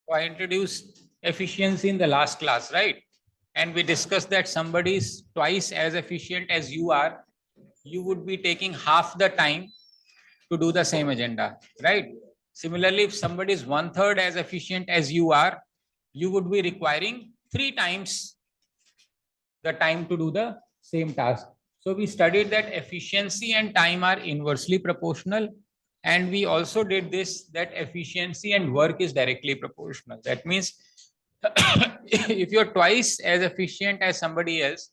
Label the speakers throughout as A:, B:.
A: So I introduced efficiency in the last class, right? And we discussed that somebody is twice as efficient as you are, you would be taking half the time to do the same agenda, right? Similarly, if somebody is 1/3 as efficient as you are, you would be requiring 3 times the time to do the same task. So we studied that efficiency and time are inversely proportional. And we also did this, that efficiency and work is directly proportional. That means if you're twice as efficient as somebody else,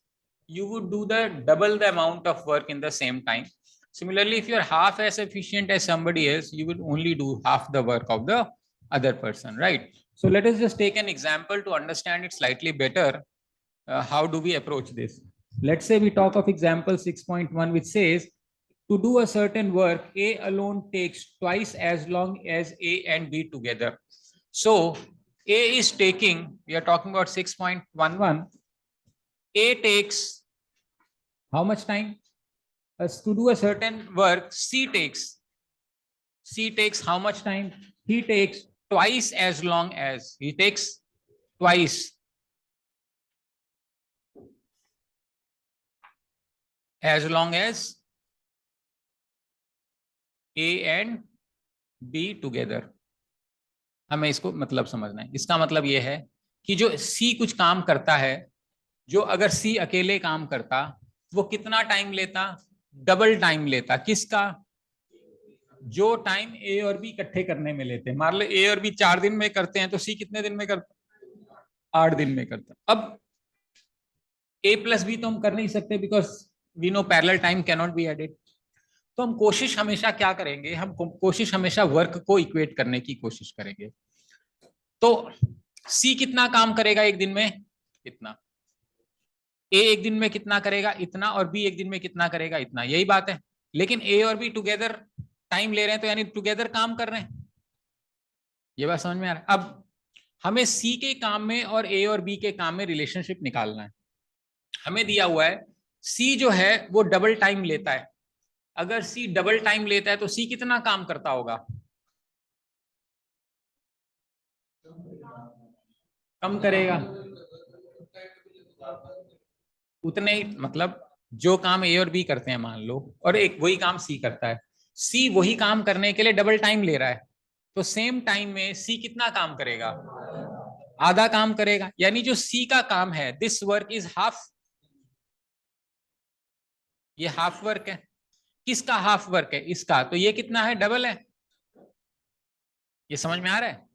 A: you would do the double the amount of work in the same time. Similarly, if you're half as efficient as somebody else, you will only do half the work of the other person, right? So let us just take an example to understand it slightly better. How do we approach this? Let's say we talk of example 6.1, which says to do a certain work, A alone takes twice as long as A and B together. So A is taking, we are talking about 6.11, A takes how much time? To do a certain work, C takes how much time? He takes twice as long as, he takes twice as long as A and B together. हमें इसको मतलब समझना है. इसका मतलब यह है कि जो C कुछ काम करता है, जो अगर C अकेले काम करता, वो कितना टाइम लेता? डबल टाइम लेता. किसका? जो टाइम A और B इकट्ठे करने में लेते हैं. मान लो A और B 4 दिन में करते हैं, तो C कितने दिन में करता? 8 दिन में करता. अब A प्लस B तो हम कर नहीं सकते, because we know parallel time can not be added. तो हम कोशिश हमेशा क्या करेंगे? हम कोशिश हमेशा वर्क को इक्वेट करने की कोशिश करेंगे. तो सी कितना काम करेगा एक दिन में? इतना. ए एक दिन में कितना करेगा? इतना. और बी एक दिन में कितना करेगा? इतना. यही बात है. लेकिन ए और बी टुगेदर टाइम ले रहे हैं, तो यानी टुगेदर काम कर रहे हैं. ये बात समझ में आ रहा है? अब हमें सी के काम में और ए और बी के काम में रिलेशनशिप निकालना है. हमें दिया हुआ है सी जो है वो डबल टाइम लेता है. अगर सी डबल टाइम लेता है तो सी कितना काम करता होगा? कम करेगा. उतने ही, मतलब जो काम ए और बी करते हैं मान लो, और एक वही काम सी करता है. सी वही काम करने के लिए डबल टाइम ले रहा है, तो सेम टाइम में सी कितना काम करेगा? आधा काम करेगा. यानी जो सी का काम है, दिस वर्क इज हाफ. ये हाफ वर्क है. किसका हाफ वर्क है? इसका. तो ये कितना है? डबल है. ये समझ में आ रहा है?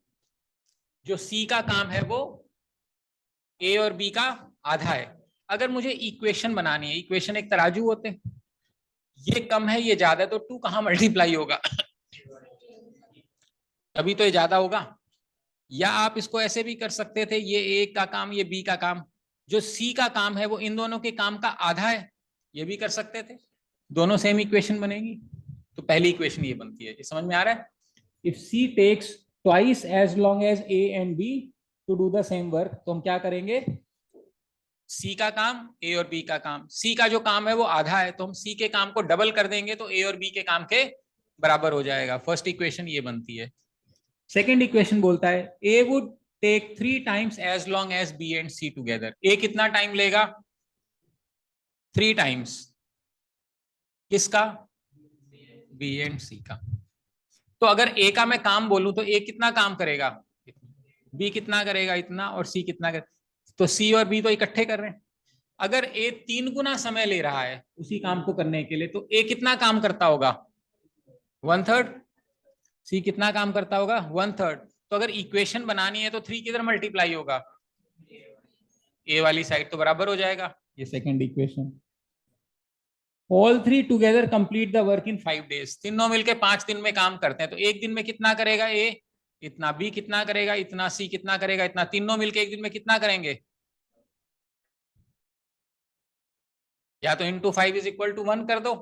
A: जो सी का काम है वो ए और बी का आधा है. अगर मुझे इक्वेशन बनानी है, इक्वेशन एक तराजू होते हैं, ये कम है ये ज्यादा है, तो 2 कहां मल्टीप्लाई होगा? अभी तो ये ज्यादा होगा. या आप इसको ऐसे भी कर सकते थे, ये ए का काम, ये बी का काम, जो सी का काम है वो इन दोनों के काम का आधा है. ये भी कर सकते थे. दोनों सेम इक्वेशन बनेगी. तो पहली इक्वेशन ये बनती है. ये समझ में आ रहा है? If C takes twice as long as A and B to do the same work, तो हम क्या करेंगे? सी का काम, ए और बी का काम. सी का जो काम है वो आधा है, तो हम सी के काम को डबल कर देंगे, तो ए और बी के काम के बराबर हो जाएगा. फर्स्ट इक्वेशन ये बनती है. सेकेंड इक्वेशन बोलता है A would take 3 times as long as B and C together. A कितना टाइम लेगा? 3 टाइम्स. किसका? बी एंड सी का. तो अगर ए का मैं काम बोलूं तो ए कितना काम करेगा? बी कितना करेगा? इतना. और सी कितना करेगा? तो सी और बी तो इकट्ठे कर रहे हैं. अगर ए 3 गुना समय ले रहा है उसी काम को करने के लिए, तो ए कितना काम करता होगा? 1/3. सी कितना काम करता होगा? 1/3. तो अगर इक्वेशन बनानी है तो 3 किधर मल्टीप्लाई होगा? ए वाली साइड. तो बराबर हो जाएगा. ये second equation. All 3 together complete the work in 5 days. तीनों मिलके 5 दिन में काम करते हैं. तो एक दिन में कितना करेगा ए? इतना. बी कितना करेगा? इतना. सी कितना करेगा? इतना. तीनों मिलके एक दिन में कितना करेंगे? या तो इंटू 5 इज इक्वल टू 1 कर दो,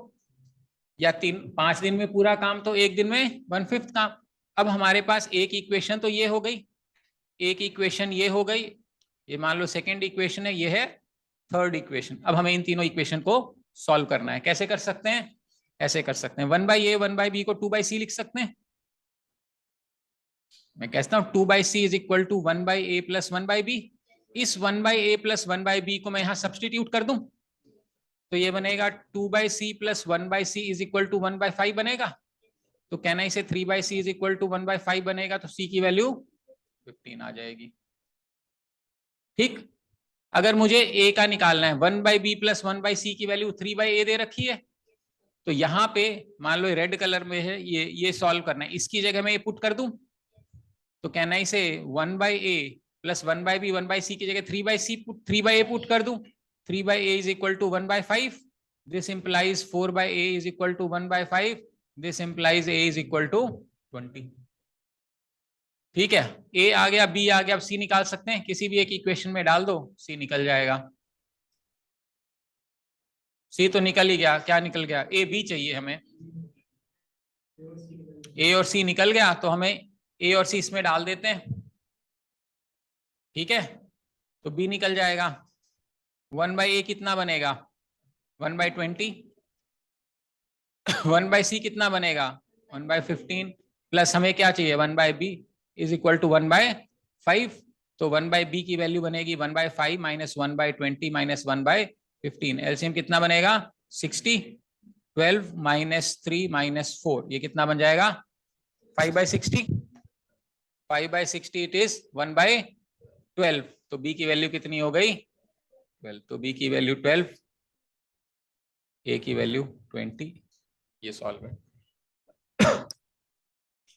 A: या 5 दिन में पूरा काम, तो एक दिन में 1/5 काम. अब हमारे पास एक इक्वेशन तो ये हो गई, एक इक्वेशन ये हो गई, ये मान लो सेकेंड इक्वेशन है, ये है थर्ड इक्वेशन. अब हमें इन तीनों इक्वेशन को सॉल्व करना है. कैसे कर सकते हैं? ऐसे कर सकते हैं. 1/a 1/b को 2/c लिख सकते हैं. मैं कहता हूँ 2/c is equal to 1/a plus 1/b। इस 1/a प्लस 1/b को मैं यहाँ सब्सटीट्यूट कर दूं तो ये बनेगा 2/c plus 1/c is equal to 1/5 बनेगा। तो कहना इसे 3/c इज इक्वल टू 1/5 बनेगा, तो c की वैल्यू 15 आ जाएगी। ठीक, अगर मुझे a का निकालना है, 1/b प्लस 1/c की वैल्यू 3/a दे रखी है, तो यहाँ पे मान लो रेड कलर में है, ये सॉल्व करना है, इसकी जगह मैं ये पुट कर दूं तो कहना है इसे 1/a प्लस 1/b 1/c की जगह 3/a पुट कर दूं। 3/a is equal to 1/5। This implies 4/a is equal to 1/5। This implies a is equal to 20। ठीक है, a आ गया, b आ गया, अब c निकाल सकते हैं, किसी भी एक इक्वेशन में डाल दो, c निकल जाएगा। c तो निकल ही गया, क्या निकल गया, a b चाहिए हमें, a और c निकल गया, तो हमें a और c इसमें डाल देते हैं। ठीक है, तो b निकल जाएगा। 1/a कितना बनेगा, 1/20। 1/c कितना बनेगा, 1/15। प्लस हमें क्या चाहिए, 1/b इज इक्वल टू 1/5। तो 1/b की वैल्यू बनेगी 1/5 माइनस 1/20 माइनस 1/15। एलसीएम कितना बनेगा, 60। 12 माइनस 3 माइनस 4, ये कितना बन जाएगा, 5/60। 5/60 इट इज 1/12। तो b की वैल्यू कितनी हो गई, 12। तो b की वैल्यू 12, a की वैल्यू 20। ये सॉल्व है।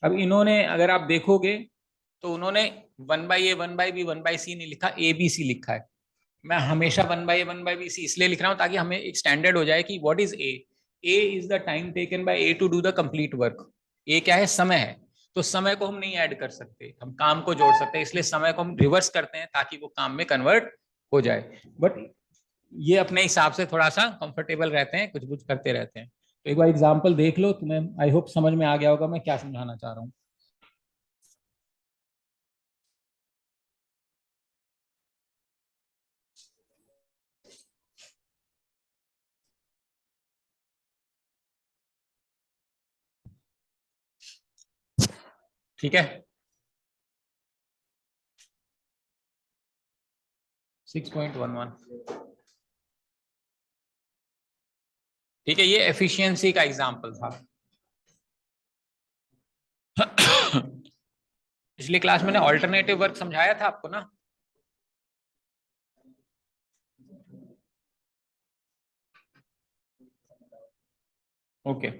A: अब इन्होंने अगर आप देखोगे तो उन्होंने 1/a 1/b 1/c नहीं लिखा, a b c लिखा है। मैं हमेशा 1/a 1/b c इसलिए लिख रहा हूं ताकि हमें एक स्टैंडर्ड हो जाए कि what is a is the time taken by a to do the complete work. a क्या है, समय है। तो समय को हम नहीं ऐड कर सकते, हम काम को जोड़ सकते हैं, इसलिए समय को हम रिवर्स करते हैं ताकि वो काम में कन्वर्ट हो जाए। बट ये अपने हिसाब से थोड़ा सा कंफर्टेबल रहते हैं, कुछ कुछ करते रहते हैं। तो एक बार एग्जाम्पल देख लो, तुम्हें आई होप समझ में आ गया होगा मैं क्या समझाना चाह रहा हूँ। ठीक है, 6.11। ठीक है, ये एफिशिएंसी का एग्जाम्पल था। पिछली क्लास में ऑल्टरनेटिव वर्क समझाया था आपको ना। ओके,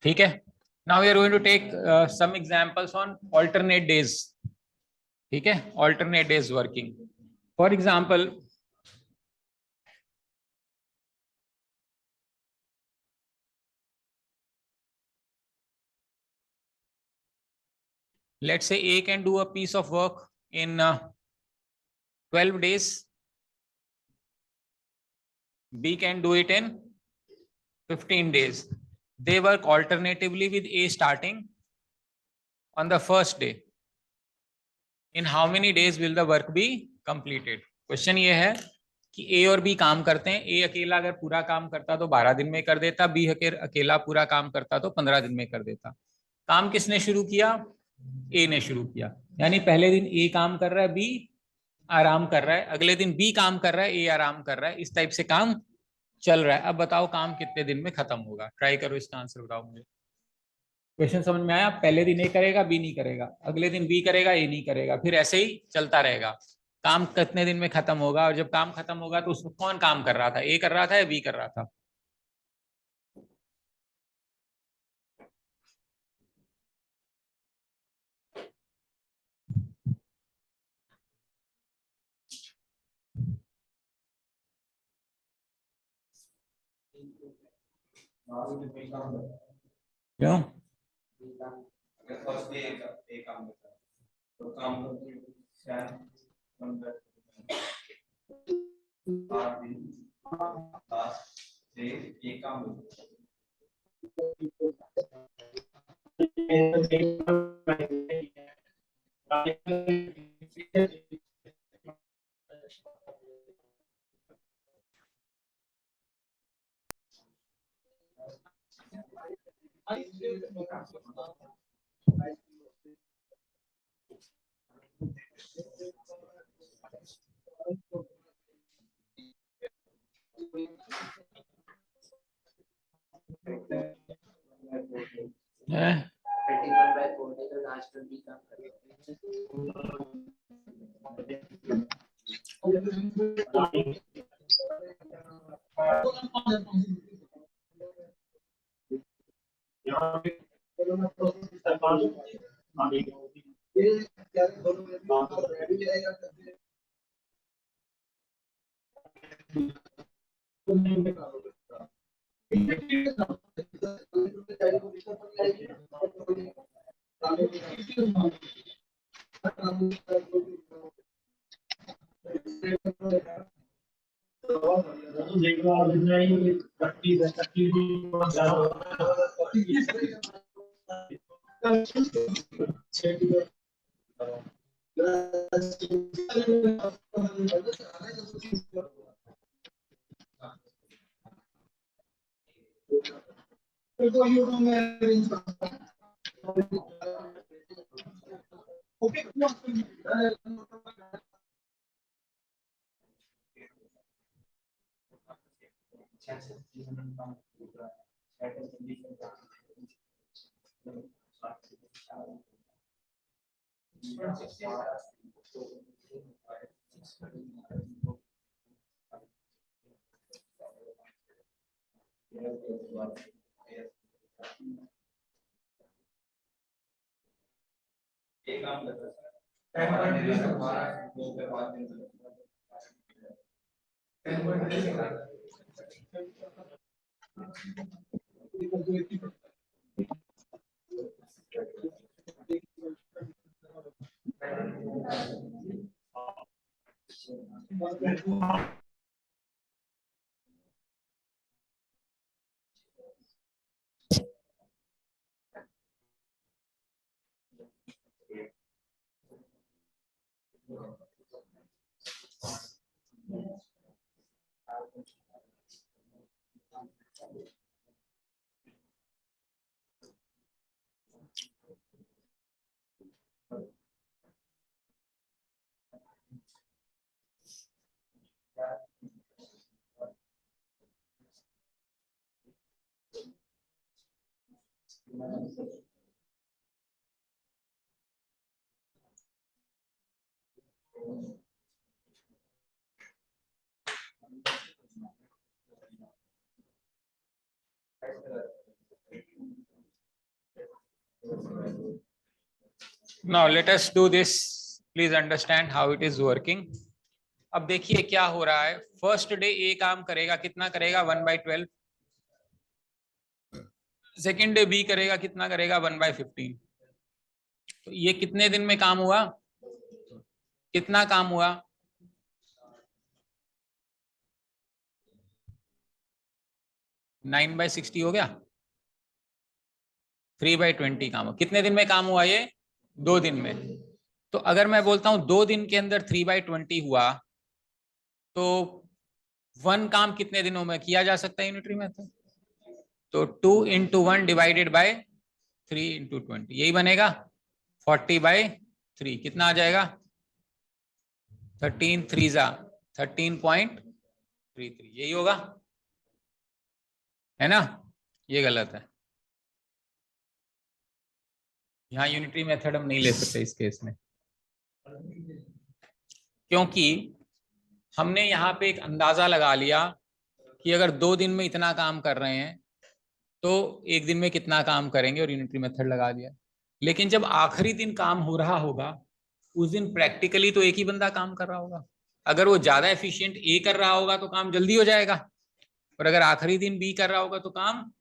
A: ठीक है। Now we are going to take some examples on alternate days. ठीक है, alternate days working. For example, let's say A can do a piece of work in 12 days, B can do it in 15 days. They work alternatively with A starting on the first day. In how many days will the work be completed? Question ये है कि A और B काम करते हैं। A अकेला अगर पूरा काम करता तो 12 दिन में कर देता, B अकेला पूरा काम करता तो 15 दिन में कर देता। काम किसने शुरू किया, A ने शुरू किया। यानी पहले दिन A काम कर रहा है, B आराम कर रहा है, अगले दिन B काम कर रहा है, A आराम कर रहा है, इस टाइप से काम चल रहा है। अब बताओ काम कितने दिन में खत्म होगा, ट्राई करो, इसका आंसर बताओ मुझे। क्वेश्चन समझ में आया, पहले दिन ए करेगा, बी नहीं करेगा, अगले दिन बी करेगा, ए नहीं करेगा, फिर ऐसे ही चलता रहेगा। काम कितने दिन में खत्म होगा, और जब काम खत्म होगा तो उसमें कौन काम कर रहा था, ए कर रहा था या बी कर रहा था। क्यों? है? Now let us do this. Please understand how it is working. अब देखिए क्या हो रहा है. फर्स्ट डे ए काम करेगा, कितना करेगा 1/12. सेकेंड डे बी करेगा, कितना करेगा 1/15. तो ये कितने दिन में काम हुआ? कितना काम हुआ? 9/60 हो गया. 3/20 काम हुआ. कितने दिन में काम हुआ? ये 2 दिन में. तो अगर मैं बोलता हूं 2 दिन के अंदर 3/20 हुआ, तो 1 काम कितने दिनों में किया जा सकता है यूनिटरी मेथड? तो 2 × 1 डिवाइडेड बाय 3 × 20, यही बनेगा 40/3. कितना आ जाएगा? 13 3 13.33. यही होगा, है ना? ये गलत है. यहाँ यूनिटरी मेथड हम नहीं ले सकते इस केस में, क्योंकि हमने यहाँ पे एक अंदाजा लगा लिया कि अगर 2 दिन में इतना काम कर रहे हैं तो 1 दिन में कितना काम करेंगे, और यूनिटरी मेथड लगा दिया. लेकिन जब आखिरी दिन काम हो रहा होगा, उस दिन प्रैक्टिकली तो एक ही बंदा काम कर रहा होगा. अगर वो ज्यादा एफिशिएंट ए कर रहा होगा तो काम जल्दी हो जाएगा. और अगर आखिरी दिन बी कर रहा होगा तो काम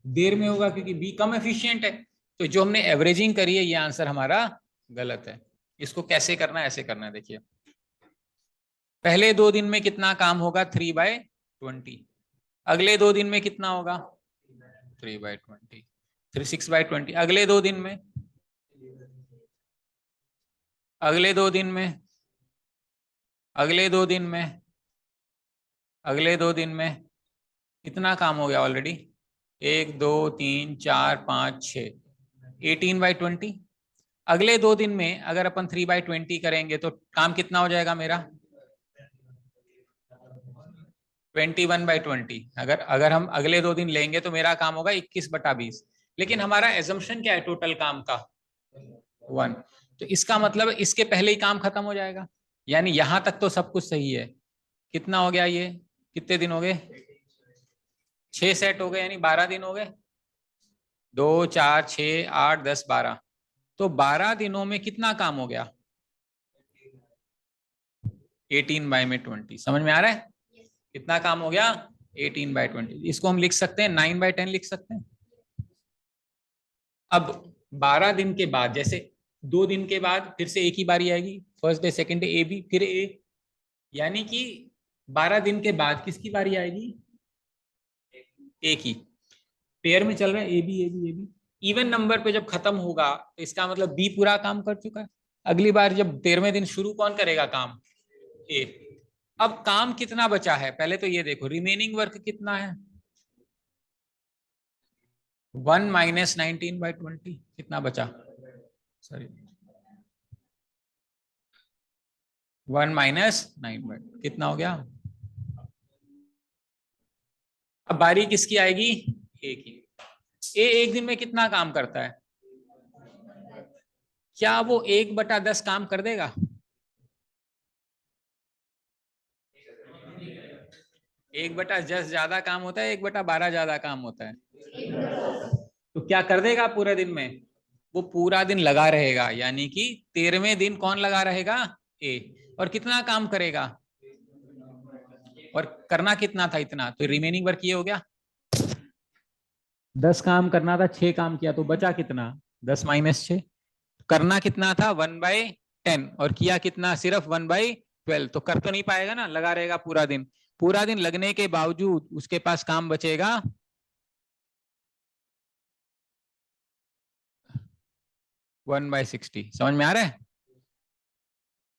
A: देर में होगा, क्योंकि बी कम एफिशिएंट है। तो जो हमने एवरेजिंग करी है ये आंसर हमारा गलत है। इसको कैसे करना है, ऐसे करना है, देखिए पहले 2 दिन में कितना काम होगा 3/20, अगले 2 दिन में कितना होगा 3/20, 6/20, अगले 2 दिन में, अगले 2 दिन में, अगले 2 दिन में, अगले 2 दिन में कितना काम हो गया ऑलरेडी, 1 2 3 4 5 6, 18/20। अगले 2 दिन में अगर अपन 3/20 करेंगे तो काम कितना हो जाएगा मेरा 21/20। अगर अगर हम अगले 2 दिन लेंगे तो मेरा काम होगा 21/20, लेकिन हमारा एजम्पशन क्या है टोटल काम का 1, तो इसका मतलब इसके पहले ही काम खत्म हो जाएगा, यानी यहां तक तो सब कुछ सही है। कितना हो गया ये, कितने दिन हो गए 6 सेट हो गए, यानी 12 दिन हो गए, 2 4 6 8 10 12, तो 12 दिनों में कितना काम हो गया 18/20। समझ में आ रहा है कितना काम हो गया 18/20। इसको हम लिख सकते हैं 9/10 लिख सकते हैं। अब 12 दिन के बाद, जैसे 2 दिन के बाद फिर से एक ही बारी आएगी, first day second day A B फिर ए, यानी कि 12 दिन के बाद किसकी बारी आएगी ए की। पेयर में चल रहा है A B A B A B, even number पे जब खत्म होगा तो इसका मतलब बी पूरा काम कर चुका है। अगली बार जब 13वें दिन शुरू कौन करेगा काम ए। अब काम कितना बचा है पहले तो ये देखो, रिमेनिंग वर्क कितना है 1 - 19/20, कितना बचा सॉरी 1 - 9 कितना हो गया। अब बारी किसकी आएगी ए की। ए एक दिन में कितना काम करता है, क्या वो 1/10 काम कर देगा 1/10 ज्यादा काम होता है 1/12 ज्यादा काम होता है, तो क्या कर देगा पूरे दिन में, वो पूरा दिन लगा रहेगा, यानी कि 13वें दिन कौन लगा रहेगा ए, और कितना काम करेगा, और करना कितना था इतना, तो रिमेनिंग वर्क ये हो गया 10 काम करना था 6 काम किया, तो बचा कितना 10 - 6, करना कितना था 1/10 और किया कितना सिर्फ 1/12, तो कर तो नहीं पाएगा ना, लगा रहेगा पूरा दिन, पूरा दिन लगने के बावजूद उसके पास काम बचेगा 1/60। समझ में आ रहा है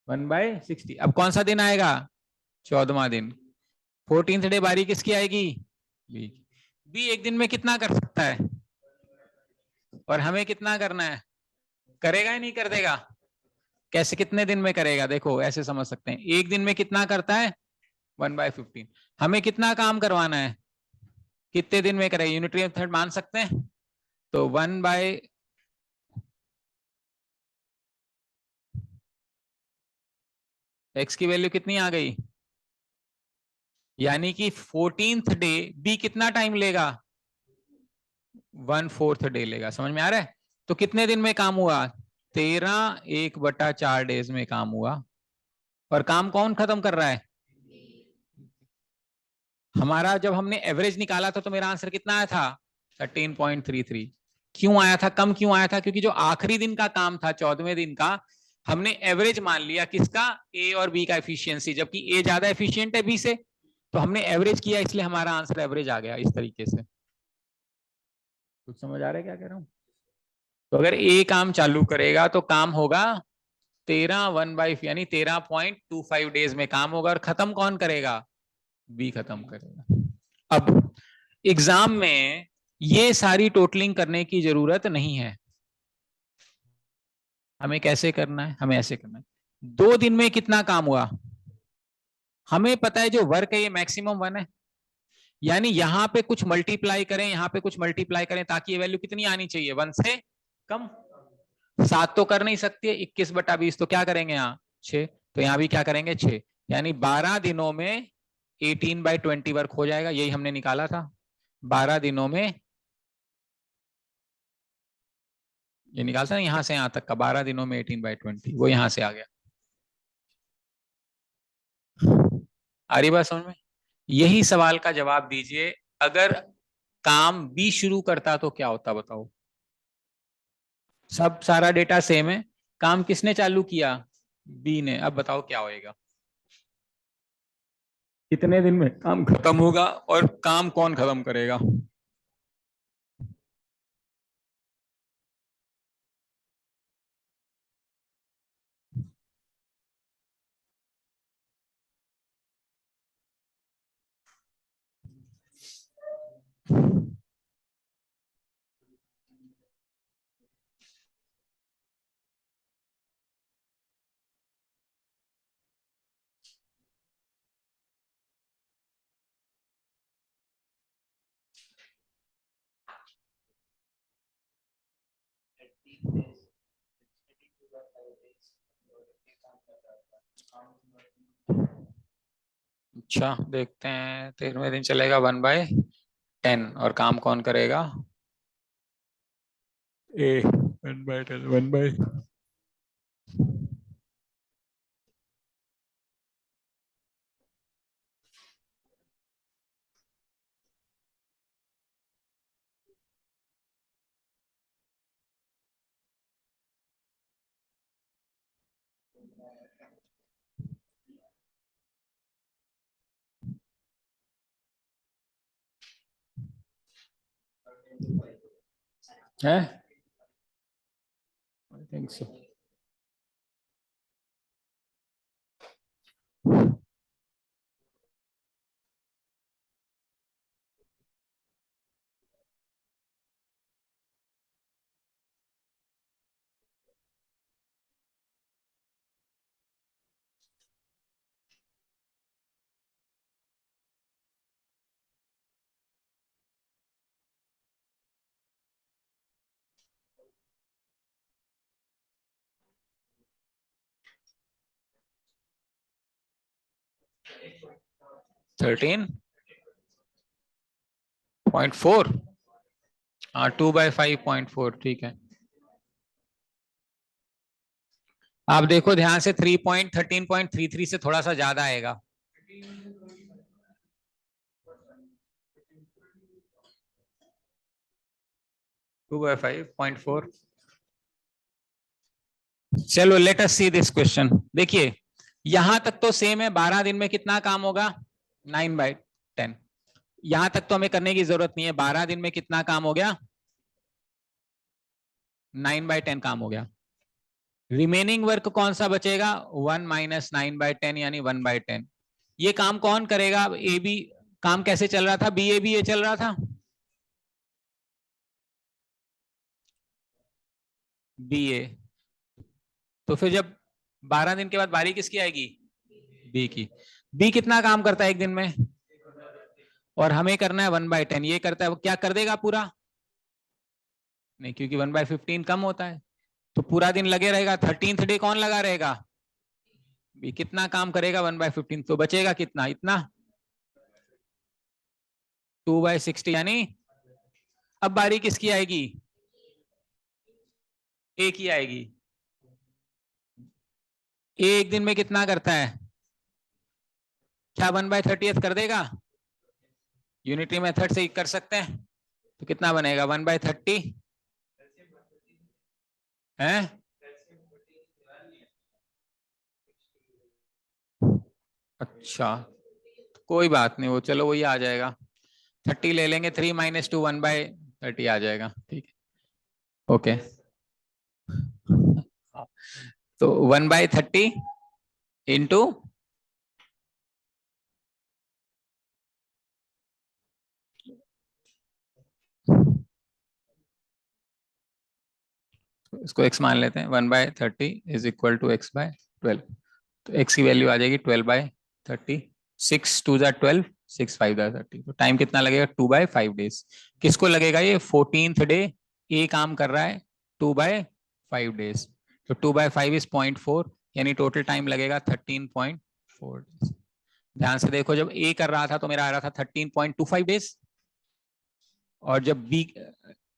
A: 1/60। अब कौन सा दिन आएगा 14वां दिन, 14th डे बारी किसकी आएगी बी। बी एक दिन में कितना कर सकता है, और हमें कितना करना है, करेगा ही नहीं कर देगा, कैसे कितने दिन में करेगा, देखो ऐसे समझ सकते हैं, एक दिन में कितना करता है 1/15, हमें कितना काम करवाना है कितने दिन में करेगा, यूनिटरी मेथड मान सकते हैं, तो 1 x की वैल्यू कितनी आ गई, यानी कि 14th डे बी कितना टाइम लेगा 1/4 डे लेगा। समझ में आ रहा है, तो कितने दिन में काम हुआ 13 1/4 डेज में काम हुआ, और काम कौन खत्म कर रहा है, हमारा जब हमने एवरेज निकाला था तो मेरा आंसर कितना आया था 13.33। क्यों आया था, कम क्यों आया था, क्योंकि जो आखिरी दिन का काम था 14वें दिन का, हमने एवरेज मान लिया किसका ए और बी का एफिशिएंसी, जबकि ए ज्यादा एफिशिएंट है बी से, तो हमने एवरेज किया, इसलिए हमारा आंसर एवरेज आ गया इस तरीके से। कुछ समझ आ रहा है क्या कह रहा हूं, तो अगर ए काम चालू करेगा तो काम होगा 13 यानी 13.25 डेज में काम होगा, और खत्म कौन करेगा बी खत्म करेगा। अब एग्जाम में ये सारी टोटलिंग करने की जरूरत नहीं है, हमें कैसे करना है, हमें ऐसे करना है 2 दिन में कितना काम हुआ, हमें पता है जो वर्क है ये मैक्सिमम 1 है, यानी यहां पे कुछ मल्टीप्लाई करें यहां पे कुछ मल्टीप्लाई करें, ताकि ये वैल्यू कितनी आनी चाहिए 1 से कम। 7 तो कर नहीं सकती है, 21/20 तो क्या करेंगे यहाँ 6, तो यहाँ भी क्या करेंगे 6, यानी 12 दिनों में 18/20 वर्क हो जाएगा, यही हमने निकाला था 12 दिनों में, ये निकालता ना यहां से यहां तक का 12 दिनों में 18/20, वो यहां से आ गया। आ रही बात समझ में, यही सवाल का जवाब दीजिए, अगर काम बी शुरू करता तो क्या होता बताओ। सब सारा डेटा सेम है, काम किसने चालू किया, बी ने, अब बताओ क्या होएगा, कितने दिन में काम खत्म होगा और काम कौन खत्म करेगा। अच्छा देखते हैं, 13वें दिन चलेगा 1/10 और काम कौन करेगा, ए 1/10 1 बाय। है, आई थिंक सो। 13.4, हाँ 2/5.4 ठीक है। आप देखो ध्यान से, 13.33 से थोड़ा सा ज्यादा आएगा। 2/5.4। चलो let us see this question. देखिए यहां तक तो सेम है, 12 दिन में कितना काम होगा, 9/10। यहां तक तो हमें करने की जरूरत नहीं है, 12 दिन में कितना काम हो गया, 9/10 काम हो गया। रिमेनिंग वर्क कौन सा बचेगा, 1 - 9/10 यानी 1/10। ये काम कौन करेगा, ए बी, काम कैसे चल रहा था, बी ए बी ए चल रहा था, बी ए। तो फिर जब 12 दिन के बाद बारी किसकी आएगी, बी की। बी कितना काम करता है एक दिन में, और हमें करना है 1/10, ये करता है, वो क्या कर देगा पूरा, नहीं क्योंकि 1/15 कम होता है, तो पूरा दिन लगे रहेगा। 13th डे कौन लगा रहेगा, बी। कितना काम करेगा 1/15, तो बचेगा कितना, इतना 2/60 यानी अब बारी किसकी आएगी, ए की आएगी। ए एक दिन में कितना करता है, क्या 1/30 कर देगा, यूनिटरी मेथड से ही कर सकते हैं। तो कितना बनेगा 1/30 है, अच्छा कोई बात नहीं, वो चलो वही आ जाएगा, 30 ले लेंगे, 3 - 2 1/30 आ जाएगा, ठीक है ओके। तो 1/30 इंटू, इसको x मान लेते हैं, 1/30 इज इक्वल टू x/12। तो x की वैल्यू आ जाएगी 12/30, 6 2 = 12, 6 5 = 30। तो टाइम कितना लगेगा, 2/5 डेज। किसको लगेगा, ये 14th डे ए काम कर रहा है 2/5 डेज, तो 2/5 इज 0.4, यानी टोटल टाइम लगेगा 13.4 डेज। ध्यान से देखो, जब ए कर रहा था तो मेरा आ रहा था 13.25 डेज, और जब बी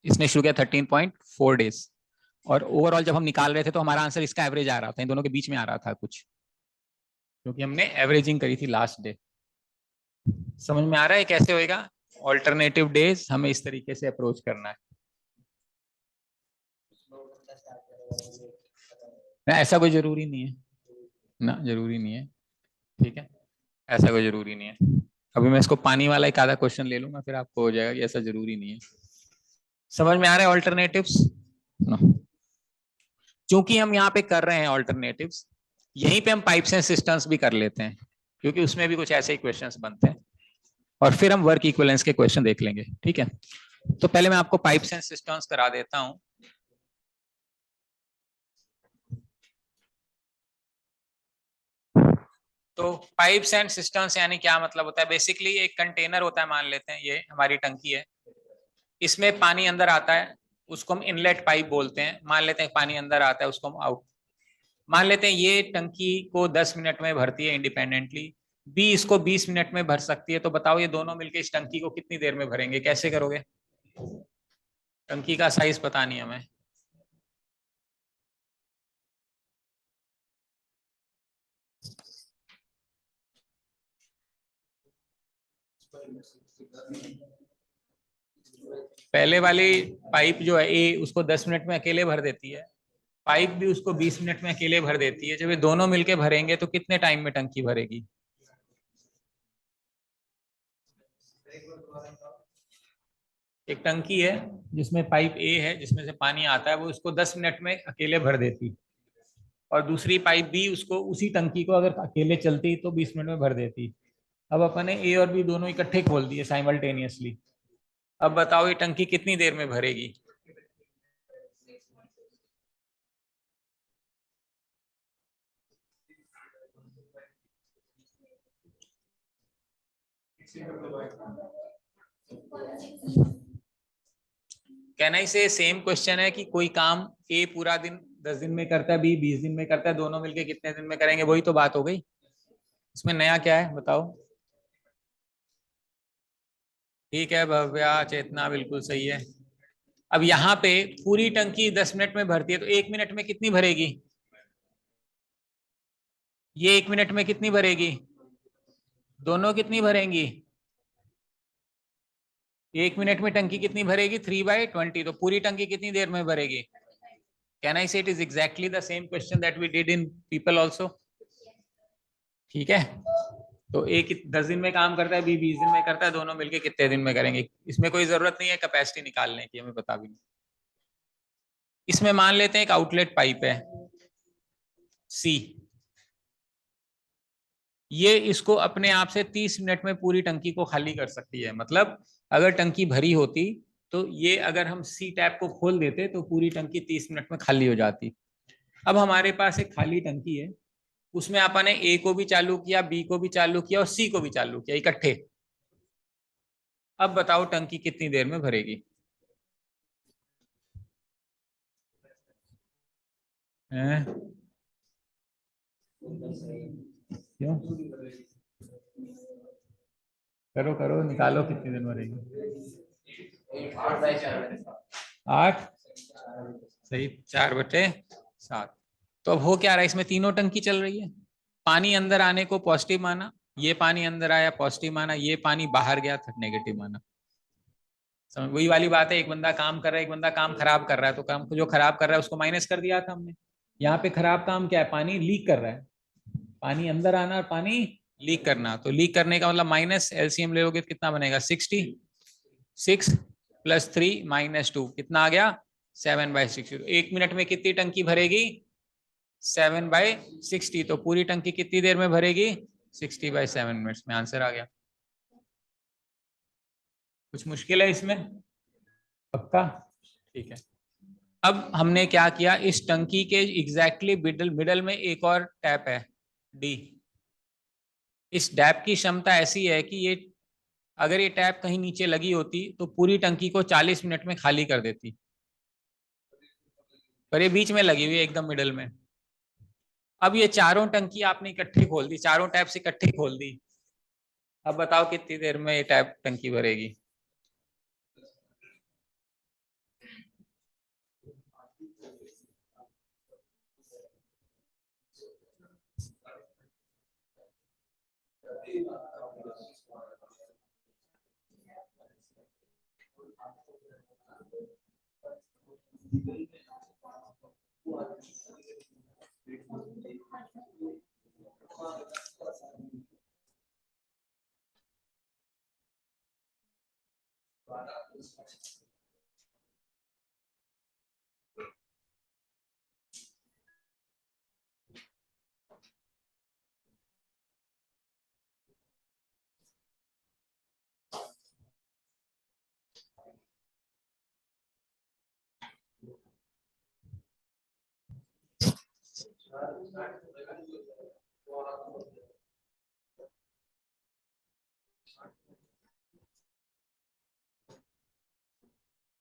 A: इसने शुरू किया 13.4 डेज, और ओवरऑल जब हम निकाल रहे थे तो हमारा आंसर इसका एवरेज आ रहा था, इन दोनों के बीच में आ रहा था कुछ, क्योंकि हमने एवरेजिंग करी थी लास्ट डे। समझ में आ रहा है कैसे होएगा? ऑल्टरनेटिव डेज हमें इस तरीके से अप्रोच करना है ना, ऐसा कोई जरूरी नहीं है ना, जरूरी नहीं है। ठीक है, ऐसा कोई जरूरी नहीं है। अभी मैं इसको पानी वाला एक आधा क्वेश्चन ले लूंगा, फिर आपको हो जाएगा कि ऐसा जरूरी नहीं है। समझ में आ रहा है ऑल्टरनेटिव्स? नो, क्योंकि हम यहाँ पे कर रहे हैं ऑल्टरनेटिव्स, यहीं पे हम पाइप्स एंड सिस्टम्स भी कर लेते हैं, क्योंकि उसमें भी कुछ ऐसे ही क्वेश्चंस बनते हैं, और फिर हम वर्क इक्विवेलेंस के क्वेश्चन देख लेंगे। ठीक है, तो पहले मैं आपको पाइप्स एंड सिस्टम्स करा देता हूं। तो पाइप्स एंड सिस्टम्स यानी क्या मतलब होता है? बेसिकली एक कंटेनर होता है, मान लेते हैं ये हमारी टंकी है, इसमें पानी अंदर आता है, उसको हम इनलेट पाइप बोलते हैं। मान लेते हैं पानी अंदर आता है, उसको हम आउट मान लेते हैं। ये टंकी को 10 मिनट में भरती है इंडिपेंडेंटली, बी इसको 20 मिनट में भर सकती है। तो बताओ ये दोनों मिलकर इस टंकी को कितनी देर में भरेंगे? कैसे करोगे? टंकी का साइज पता नहीं हमें। पहले वाली पाइप जो है ए, उसको 10 मिनट में अकेले भर देती है, पाइप भी उसको 20 मिनट में अकेले भर देती है। जब ये दोनों मिलके भरेंगे तो कितने टाइम में टंकी भरेगी? एक टंकी है जिसमें पाइप ए है, जिसमें से पानी आता है, वो उसको 10 मिनट में अकेले भर देती, और दूसरी पाइप बी उसको उसी टंकी को अगर अकेले चलती तो 20 मिनट में भर देती। अब अपन ने ए और बी दोनों इकट्ठे खोल दिए साइमल्टेनियसली। अब बताओ ये टंकी कितनी देर में भरेगी? कहना ही से सेम क्वेश्चन है कि कोई काम ए पूरा दिन 10 दिन में करता है, बी 20 दिन में करता है, दोनों मिलके कितने दिन में करेंगे? वही तो बात हो गई। इसमें नया क्या है बताओ? ठीक है भव्या, चेतना बिल्कुल सही है। अब यहाँ पे पूरी टंकी 10 मिनट में भरती है, तो 1 मिनट में कितनी भरेगी? ये 1 मिनट में कितनी भरेगी? दोनों कितनी भरेंगी? 1 मिनट में टंकी कितनी भरेगी? 3/20। तो पूरी टंकी कितनी देर में भरेगी? Can I say it is exactly the same question that we did in people also. ठीक है, तो एक 10 दिन में काम करता है, बी 20 दिन में करता है, दोनों मिलके कितने दिन में करेंगे? इसमें कोई जरूरत नहीं है कैपेसिटी निकालने की, हमें पता भी नहीं। इसमें मान लेते हैं एक आउटलेट पाइप है सी, ये इसको अपने आप से 30 मिनट में पूरी टंकी को खाली कर सकती है। मतलब अगर टंकी भरी होती तो ये, अगर हम सी टैप को खोल देते तो पूरी टंकी 30 मिनट में खाली हो जाती। अब हमारे पास एक खाली टंकी है, उसमें अपन ने ए को भी चालू किया, बी को भी चालू किया और सी को भी चालू किया इकट्ठे। अब बताओ टंकी कितनी देर में भरेगी? हैं? क्यों? करो करो, निकालो कितनी देर में भरेगी। 8। सही, 4/7। तो अब हो क्या रहा है, इसमें तीनों टंकी चल रही है। पानी अंदर आने को पॉजिटिव माना, ये पानी अंदर आया पॉजिटिव माना, ये पानी बाहर गया तो नेगेटिव माना। समझ? वही वाली बात है, एक बंदा काम कर रहा है, एक बंदा काम खराब कर रहा है, तो काम को जो खराब कर रहा है उसको माइनस कर दिया था हमने। यहाँ पे खराब काम क्या है? पानी लीक कर रहा है, पानी अंदर आना और पानी लीक करना। तो लीक करने का मतलब माइनस, एलसीएम ले लोगे तो कितना बनेगा? 66 + 3 - 2 कितना आ गया? 7/60। 1 मिनट में कितनी टंकी भरेगी? 7/60। तो पूरी टंकी कितनी देर में भरेगी? 60/7 मिनट्स में। आंसर आ गया। कुछ मुश्किल है इसमें? पक्का? ठीक है। अब हमने क्या किया, इस टंकी के एग्जैक्टली मिडल मिडल में एक और टैप है डी। इस टैप की क्षमता ऐसी है कि ये, अगर ये टैप कहीं नीचे लगी होती तो पूरी टंकी को 40 मिनट में खाली कर देती, पर ये बीच में लगी हुई है एकदम मिडल में। अब ये चारों टंकी आपने इकट्ठी खोल दी, चारों टैप से इकट्ठी खोल दी। अब बताओ कितनी देर में ये टैप टंकी भरेगी?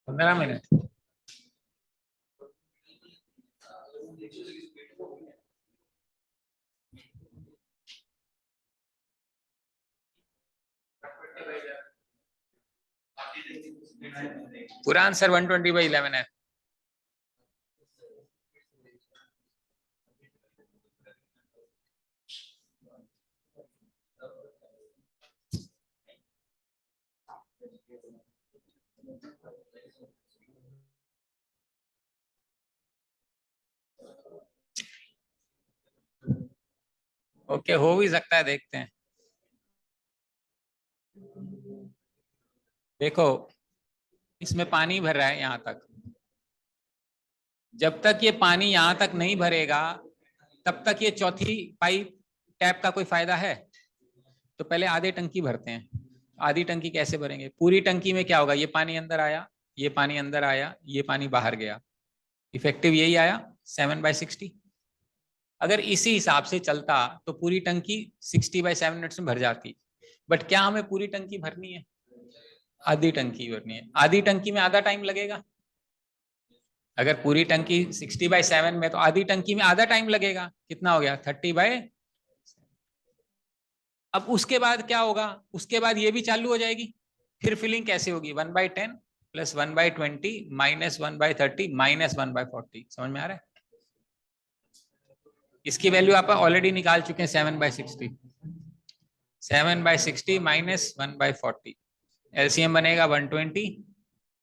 A: 15 मिनट। पूरा आंसर 120/11 है। ओके, हो भी सकता है, देखते हैं। देखो, इसमें पानी भर रहा है यहां तक। जब तक ये पानी यहां तक नहीं भरेगा तब तक ये चौथी पाइप टैप का कोई फायदा है? तो पहले आधे टंकी भरते हैं। आधी टंकी कैसे भरेंगे? पूरी टंकी में क्या होगा, ये पानी अंदर आया, ये पानी अंदर आया, ये पानी बाहर गया, इफेक्टिव यही आया 7/60। अगर इसी हिसाब से चलता तो पूरी टंकी 60/7 मिनट्स में भर जाती। बट क्या हमें पूरी टंकी भरनी है? आधी टंकी भरनी है। आधी टंकी में आधा टाइम लगेगा। अगर पूरी टंकी 60/7 में, तो आधी टंकी में आधा टाइम लगेगा। कितना हो गया? 30/। अब उसके बाद क्या होगा? उसके बाद ये भी चालू हो जाएगी। फिर फिलिंग कैसे होगी? 1/10 प्लस 1/20 माइनस 1/30 माइनस 1/40। समझ में आ रहा है? इसकी वैल्यू आप ऑलरेडी निकाल चुके हैं 7/60। 7/60 माइनस 1/40, एलसीएम बनेगा 120।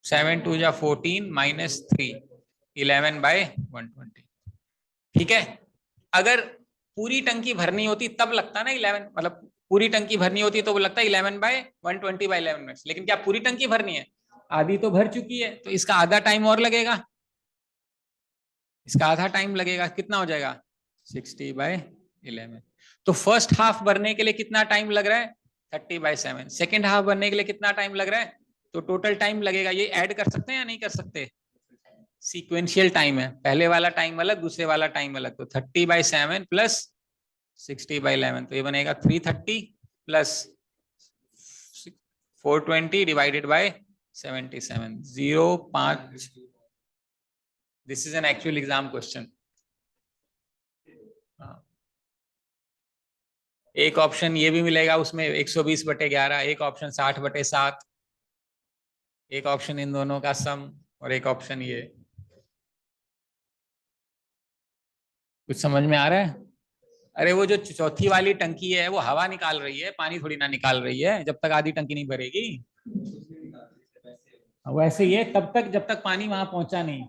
A: 7 2 जा 14 माइनस 3 11/120। ठीक है। अगर पूरी टंकी भरनी होती तब लगता ना 11, मतलब पूरी टंकी भरनी होती तो वो लगता है 11/120/11 मिनट्स। लेकिन क्या पूरी टंकी भरनी है? आधी तो भर चुकी है, तो इसका आधा टाइम और लगेगा। इसका आधा टाइम लगेगा, कितना हो जाएगा? 60/11। तो फर्स्ट हाफ भरने के लिए कितना टाइम लग रहा है? 30/7। सेकेंड हाफ भरने के लिए कितना टाइम लग रहा है? तो टोटल टाइम लगेगा, ये ऐड कर सकते हैं या नहीं कर सकते? सीक्वेंशियल टाइम है, पहले वाला टाइम अलग, दूसरे वाला टाइम अलग। तो 30/7 प्लस 60/11, तो ये बनेगा 330 plus 420 divided by 77, 0.5। This is an actual exam question. एक ऑप्शन ये भी मिलेगा उसमें 120/11, एक ऑप्शन 60/7, एक ऑप्शन इन दोनों का सम, और एक ऑप्शन ये। कुछ समझ में आ रहा है? अरे वो जो चौथी वाली टंकी है वो हवा निकाल रही है, पानी थोड़ी ना निकाल रही है, जब तक आधी टंकी नहीं भरेगी। वैसे ये तब तक जब तक पानी वहां पहुंचा नहीं।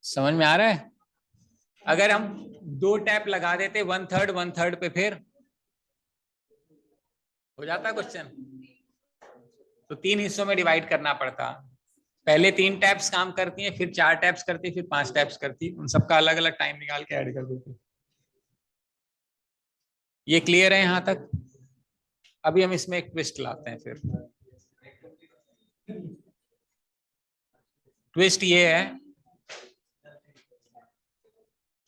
A: समझ में आ रहा है? अगर हम 2 टैप लगा देते 1/3 1/3 पे, फिर हो जाता क्वेश्चन। तो 3 हिस्सों में डिवाइड करना पड़ता। पहले 3 टैप्स काम करती हैं, फिर 4 टैप्स करती, फिर 5 टैप्स करती। उन सबका अलग अलग टाइम निकाल के ऐड कर देते। ये क्लियर है यहां तक? अभी हम इसमें एक ट्विस्ट लाते हैं। फिर ट्विस्ट ये है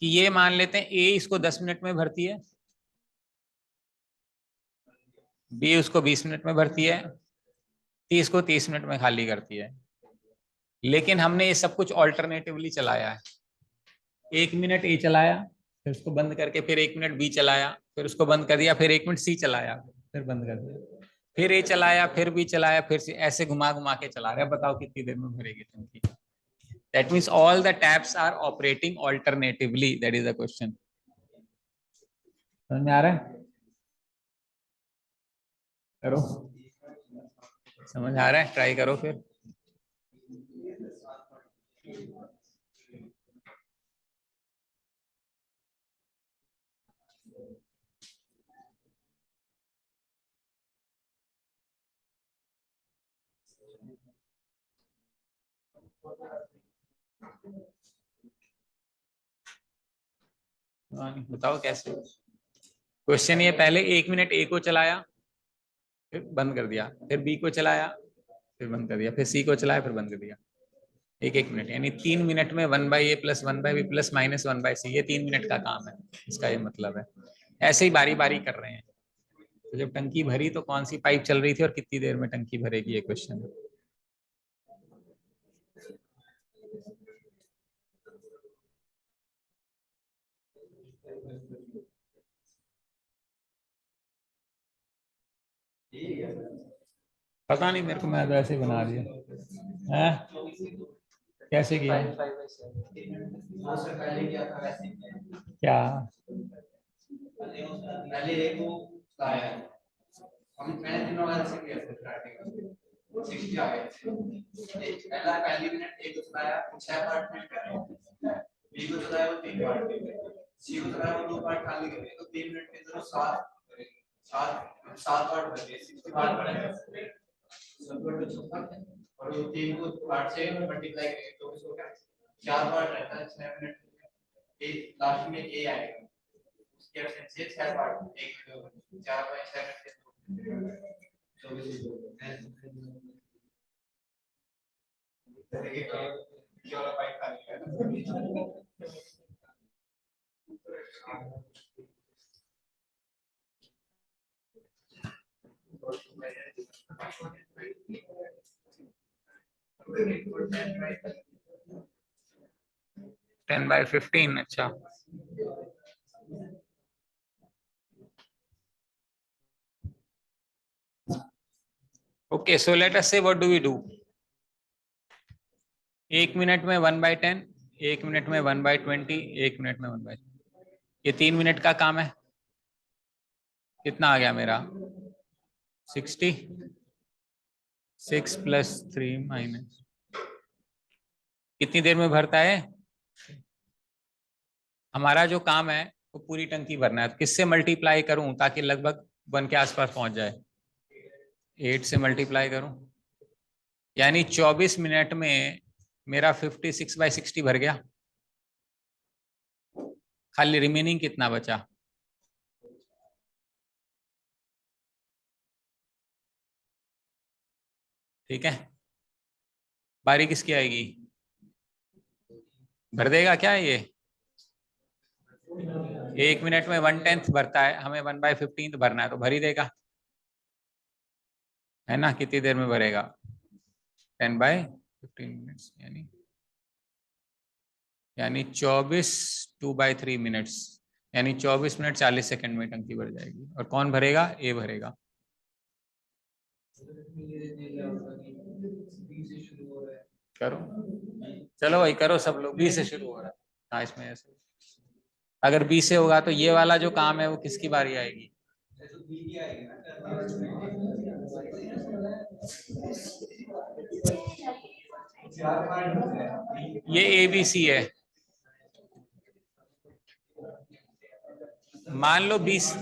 A: कि ये मान लेते हैं ए इसको 10 मिनट में भरती है, बी उसको 20 मिनट में भरती है, सी इसको 30 मिनट में खाली करती है। लेकिन हमने ये सब कुछ ऑल्टरनेटिवली चलाया है। 1 मिनट ए चलाया, फिर उसको बंद करके फिर 1 मिनट बी चलाया, फिर उसको बंद कर दिया, फिर 1 मिनट सी चलाया, फिर बंद कर दिया, फिर ए चलाया, फिर बी चलाया, फिर सी, ऐसे घुमा घुमा के चला रहे हैं। बताओ कितनी देर में भरेगी टंकी? That means all the taps are operating alternatively. That is the question. समझ में आ रहा है? करो। समझ आ रहा है? ट्राई करो फिर। बताओ कैसे। क्वेश्चन ये, पहले 1 मिनट ए को चलाया, फिर बंद कर दिया, फिर बी को चलाया, फिर बंद कर दिया, फिर सी को चलाया, फिर बंद कर दिया। 1 1 मिनट, यानी 3 मिनट में 1/a plus 1/b plus minus 1/c, ये 3 मिनट का काम है। इसका ये मतलब है। ऐसे ही बारी बारी कर रहे हैं। तो जब टंकी भरी तो कौन सी पाइप चल रही थी और कितनी देर में टंकी भरेगी, ये क्वेश्चन है। पता नहीं मेरे को, मैं तो ऐसे ही बना दिया है। कैसे किया? क्या? पहले एक वो लाया है, हम मैंने तीनों बार ऐसे किया था स्टार्टिंग में 60 आ गए थे। पहला पहली मिनट एक को चलाया, 6 पार्ट में कर रहे हैं। बी को चलाया वो 3 पार्ट में, सी को चलाया वो 2 पार्ट खाली कर रहे हैं, तो 3 मिनट के अंदर 7 सात सात पार्ट बचे, 60 पार्ट बने और वो 3 को पार्ट से मल्टीप्लाई करेंगे तो इसको क्या 4 पार्ट रहता है 6 मिनट में। एक लास्ट में ए आएगा, उसके एब्सेंस से 6 पार्ट, एक 4 बाय 6 10/15। अच्छा, okay, so let us say what do we do. 1 minute में 1/10, 1 मिनट में 1/20, 1 मिनट में 1/, ये 3 मिनट का काम है। कितना आ गया मेरा? 60, 6 प्लस 3 माइनस, कितनी देर में भरता है? हमारा जो काम है वो पूरी टंकी भरना है, तो किससे मल्टीप्लाई करूं ताकि लगभग 1 के आसपास पहुंच जाए? 8 से मल्टीप्लाई करूं, यानी 24 मिनट में मेरा 56/60 भर गया। खाली रिमेनिंग कितना बचा? ठीक है, बारी किसकी आएगी? भर देगा क्या ये? 1 मिनट में 1/10 भरता है, हमें 1/15 भरना है, तो भर ही देगा, है ना? कितनी देर में भरेगा? 10/15 यानी 24 2/3 मिनट्स, यानी 24 मिनट 40 सेकंड में टंकी भर जाएगी। और कौन भरेगा? ए भरेगा। करो, चलो भाई करो, सब लोग। बी से शुरू हो रहा है। हाँ, इसमें ऐसे अगर बी से होगा तो ये वाला जो काम है वो किसकी बारी आएगी? ये ए बी सी है, मान लो 20।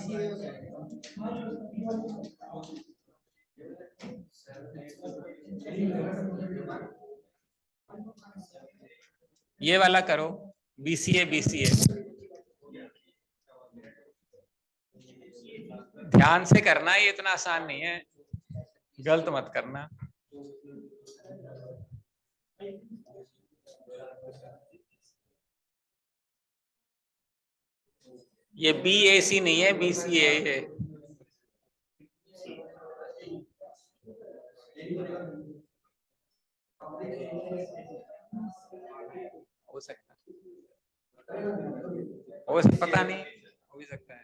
A: ये वाला करो, BCA BCA। ध्यान से करना, ये इतना आसान नहीं है, गलत मत करना। ये BAC नहीं है, BCA है। हो सकता पता नहीं, हो भी सकता है।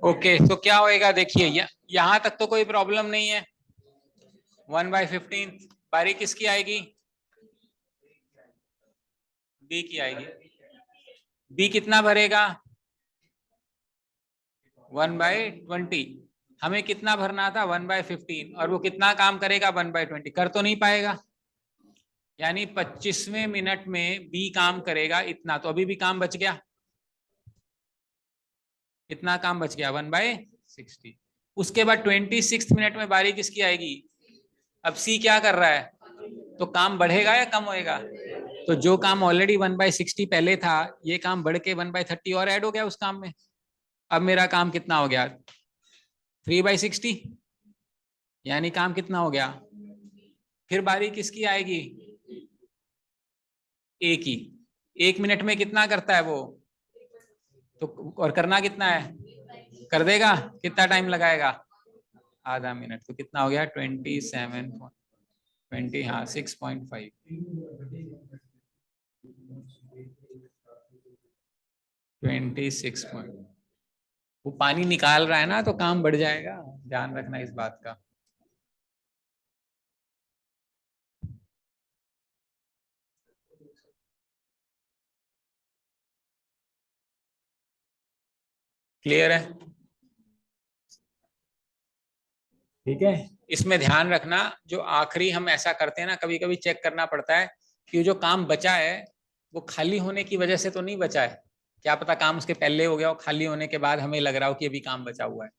A: ओके तो क्या होएगा देखिए, यहां तक तो कोई प्रॉब्लम नहीं है। 1/15 बारी किसकी आएगी? बी की आएगी। बी कितना भरेगा? 1/20। हमें कितना भरना था? 1/15। और वो कितना काम करेगा? 1/20। कर तो नहीं पाएगा, यानी 25वें मिनट में बी काम करेगा इतना, तो अभी भी काम बच गया। इतना काम बच गया 1/60। उसके बाद 26 मिनट में बारी किसकी आएगी? अब सी क्या कर रहा है? तो काम बढ़ेगा या कम होएगा? तो जो काम ऑलरेडी 1/60 पहले था, ये काम बढ़ के 1/30 और ऐड हो गया उस काम में। अब मेरा काम कितना हो गया? 3/60, यानी काम कितना हो गया? फिर बारी किसकी आएगी? ए की। 1 मिनट में कितना करता है वो? तो और करना कितना है? कर देगा। कितना टाइम लगाएगा? आधा मिनट। तो कितना हो गया? 27.20, हाँ 6.5। 26 पॉइंट। वो पानी निकाल रहा है ना, तो काम बढ़ जाएगा, ध्यान रखना इस बात का। क्लियर है? ठीक है, इसमें ध्यान रखना, जो आखिरी हम ऐसा करते हैं ना, कभी कभी चेक करना पड़ता है कि जो काम बचा है वो खाली होने की वजह से तो नहीं बचा है। क्या पता काम उसके पहले हो गया हो, खाली होने के बाद हमें लग रहा हो कि अभी काम बचा हुआ है।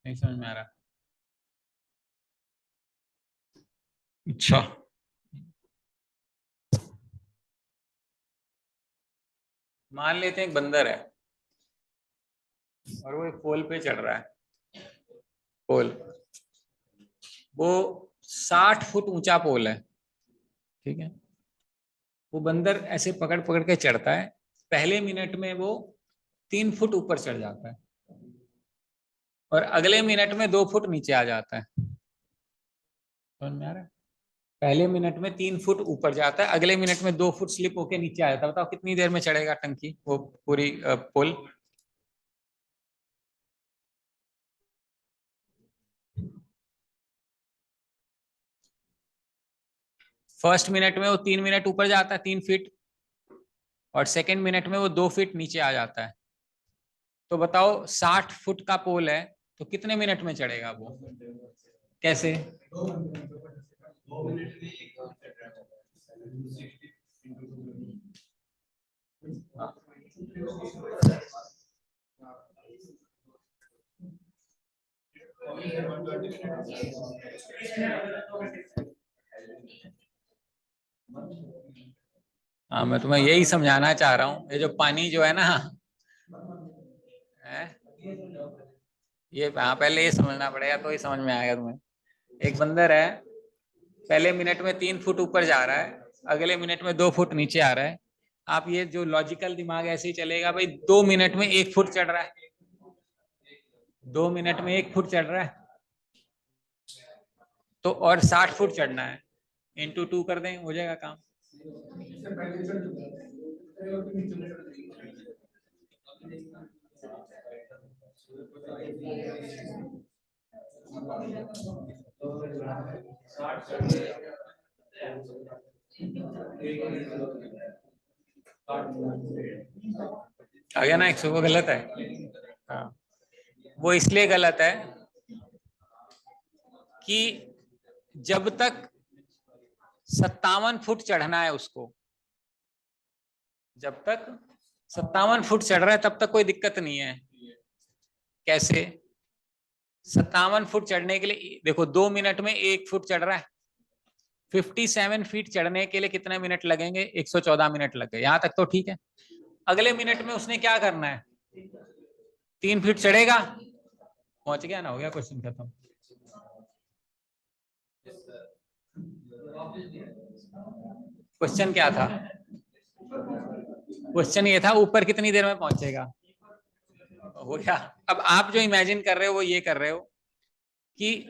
A: नहीं समझ में आ रहा? अच्छा, मान लेते हैं एक बंदर है और वो एक पोल पे चढ़ रहा है। पोल, वो 60 फुट ऊंचा पोल है, ठीक है। वो बंदर ऐसे पकड़ पकड़ के चढ़ता है। पहले मिनट में वो 3 फुट ऊपर चढ़ जाता है और अगले मिनट में 2 फुट नीचे आ जाता है। समझ में आ रहा है? पहले मिनट में 3 फुट ऊपर जाता है, अगले मिनट में 2 फुट स्लिप होके नीचे आ जाता है। बताओ कितनी देर में चढ़ेगा टंकी, वो पूरी पुल? फर्स्ट मिनट में वो 3 मिनट ऊपर जाता है, 3 फीट, और सेकेंड मिनट में वो 2 फीट नीचे आ जाता है। तो बताओ 60 फुट का पोल है, तो कितने मिनट में चढ़ेगा वो? कैसे? हाँ, मैं तुम्हें यही समझाना चाह रहा हूँ, ये जो पानी जो है ना है, ये हाँ पहले ये समझना पड़ेगा तो ही समझ में आएगा तुम्हें। एक बंदर है, पहले मिनट में 3 फुट ऊपर जा रहा है, अगले मिनट में 2 फुट नीचे आ रहा है। आप ये जो लॉजिकल दिमाग ऐसे ही चलेगा भाई, 2 मिनट में 1 फुट चढ़ रहा है, 2 मिनट में 1 फुट चढ़ रहा है, तो और 60 फुट चढ़ना है, इंटू 2 कर दें, हो जाएगा काम। आ गया ना, 100 वो गलत है। हाँ, वो इसलिए गलत है कि जब तक 57 फुट चढ़ना है उसको, जब तक 57 फुट चढ़ रहा है तब तक कोई दिक्कत नहीं है। कैसे? 57 फुट चढ़ने के लिए देखो, 2 मिनट में 1 फुट चढ़ रहा है, 57 फीट चढ़ने के लिए कितने मिनट लगेंगे? 114 मिनट लग गए, यहां तक तो ठीक है। अगले मिनट में उसने क्या करना है? 3 फीट चढ़ेगा, पहुंच गया ना, हो गया क्वेश्चन खत्म। क्वेश्चन क्या था? क्वेश्चन ये था ऊपर कितनी देर में पहुंचेगा, हो गया। अब आप जो इमेजिन कर रहे हो वो ये कर रहे हो कि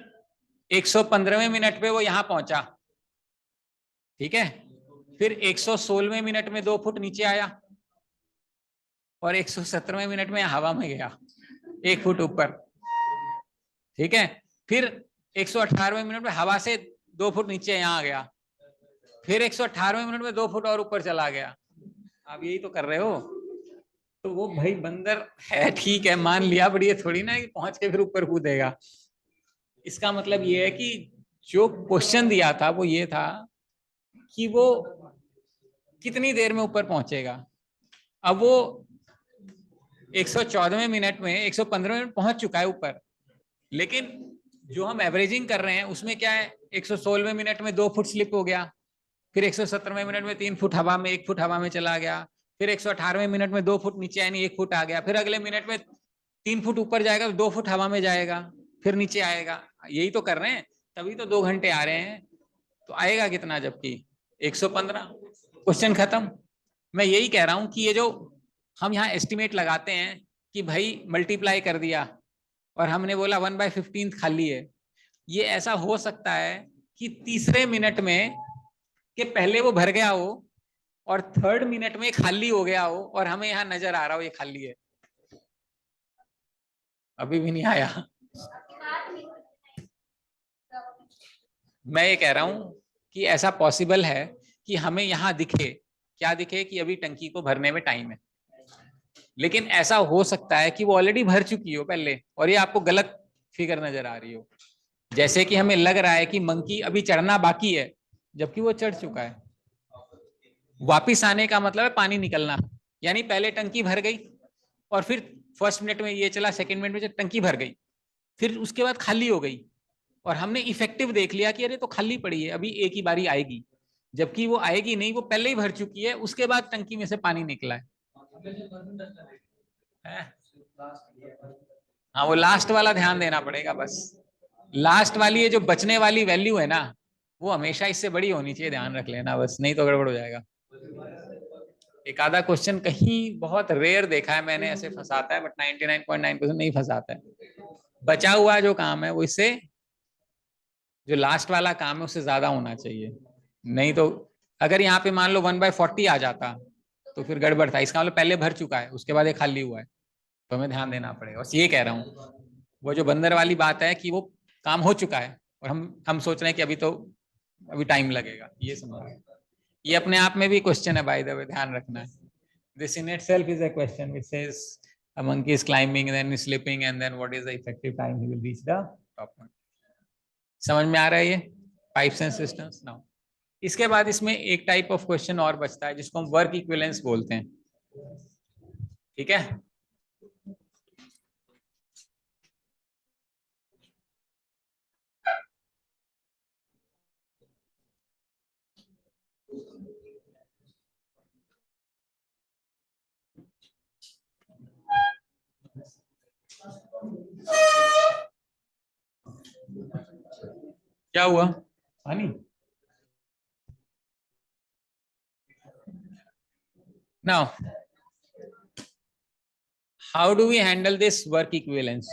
A: 115वें मिनट पे वो यहां पहुंचा, ठीक है, फिर 116वें मिनट में 2 फुट नीचे आया, और 117वें मिनट में हवा में गया 1 फुट ऊपर, ठीक है, फिर 118वें मिनट में हवा से 2 फुट नीचे यहां आ गया, फिर 118वें मिनट में 2 फुट और ऊपर चला गया। आप यही तो कर रहे हो। तो वो भाई बंदर है, ठीक है, मान लिया, बट ये थोड़ी ना कि पहुंच के फिर ऊपर कूदेगा। इसका मतलब ये है कि जो क्वेश्चन दिया था वो ये था कि वो कितनी देर में ऊपर पहुंचेगा। अब वो 114वें मिनट में 115वें मिनट पहुंच चुका है ऊपर, लेकिन जो हम एवरेजिंग कर रहे हैं उसमें क्या है, 116वें मिनट में 2 फुट स्लिप हो गया, फिर 117वें मिनट में 3 फुट हवा में, 1 फुट हवा में चला गया, फिर 118वें मिनट में 2 फुट नीचे यानी 1 फुट आ गया, फिर अगले मिनट में 3 फुट ऊपर जाएगा तो 2 फुट हवा में जाएगा, फिर नीचे आएगा। यही तो कर रहे हैं, तभी तो 2 घंटे आ रहे हैं। तो आएगा कितना जबकि 115। क्वेश्चन खत्म। मैं यही कह रहा हूं कि ये जो हम यहाँ एस्टिमेट लगाते हैं कि भाई मल्टीप्लाई कर दिया और हमने बोला 1/15 खाली है, ये ऐसा हो सकता है कि तीसरे मिनट में के पहले वो भर गया हो और थर्ड मिनट में खाली हो गया हो और हमें यहाँ नजर आ रहा हो ये खाली है। अभी भी नहीं आया। मैं ये कह रहा हूं कि ऐसा पॉसिबल है कि हमें यहाँ दिखे, क्या दिखे, कि अभी टंकी को भरने में टाइम है, लेकिन ऐसा हो सकता है कि वो ऑलरेडी भर चुकी हो पहले और ये आपको गलत फिगर नजर आ रही हो। जैसे कि हमें लग रहा है कि मंकी अभी चढ़ना बाकी है जबकि वो चढ़ चुका है। वापिस आने का मतलब है पानी निकलना, यानी पहले टंकी भर गई और फिर फर्स्ट मिनट में ये चला, सेकंड मिनट में टंकी भर गई, फिर उसके बाद खाली हो गई और हमने इफेक्टिव देख लिया कि अरे तो खाली पड़ी है, अभी एक ही बारी आएगी, जबकि वो आएगी नहीं, वो पहले ही भर चुकी है, उसके बाद टंकी में से पानी निकला है। हाँ, वो लास्ट वाला ध्यान देना पड़ेगा बस। लास्ट वाली ये जो बचने वाली वैल्यू है ना, वो हमेशा इससे बड़ी होनी चाहिए, ध्यान रख लेना बस, नहीं तो गड़बड़ हो जाएगा। एक आधा क्वेश्चन कहीं बहुत रेयर देखा है मैंने ऐसे फंसाता है, बट 99.9% नहीं फंसाता है। बचा हुआ जो काम है वो इससे, जो लास्ट वाला काम है उससे ज्यादा होना चाहिए, नहीं तो अगर यहाँ पे मान लो 1/40 आ जाता तो फिर गड़बड़ था। इसका मतलब पहले भर चुका है उसके बाद ये खाली हुआ है, तो हमें ध्यान देना पड़ेगा, बस ये कह रहा हूँ। वो जो बंदर वाली बात है कि वो काम हो चुका है और हम सोच रहे हैं कि अभी टाइम लगेगा, ये समझ। ये अपने आप में भी क्वेश्चन है, बाय द वे, ध्यान रखना है। This in itself is a question which says a monkey is climbing and then slipping and then what is the effective time he will reach the top point. समझ में आ रहा है ये pipes and systems now. इसके बाद इसमें एक टाइप ऑफ क्वेश्चन और बचता है जिसको हम वर्क इक्विवेलेंस बोलते हैं। ठीक है। क्या हुआ? पानी? Now how do we handle this work equivalence?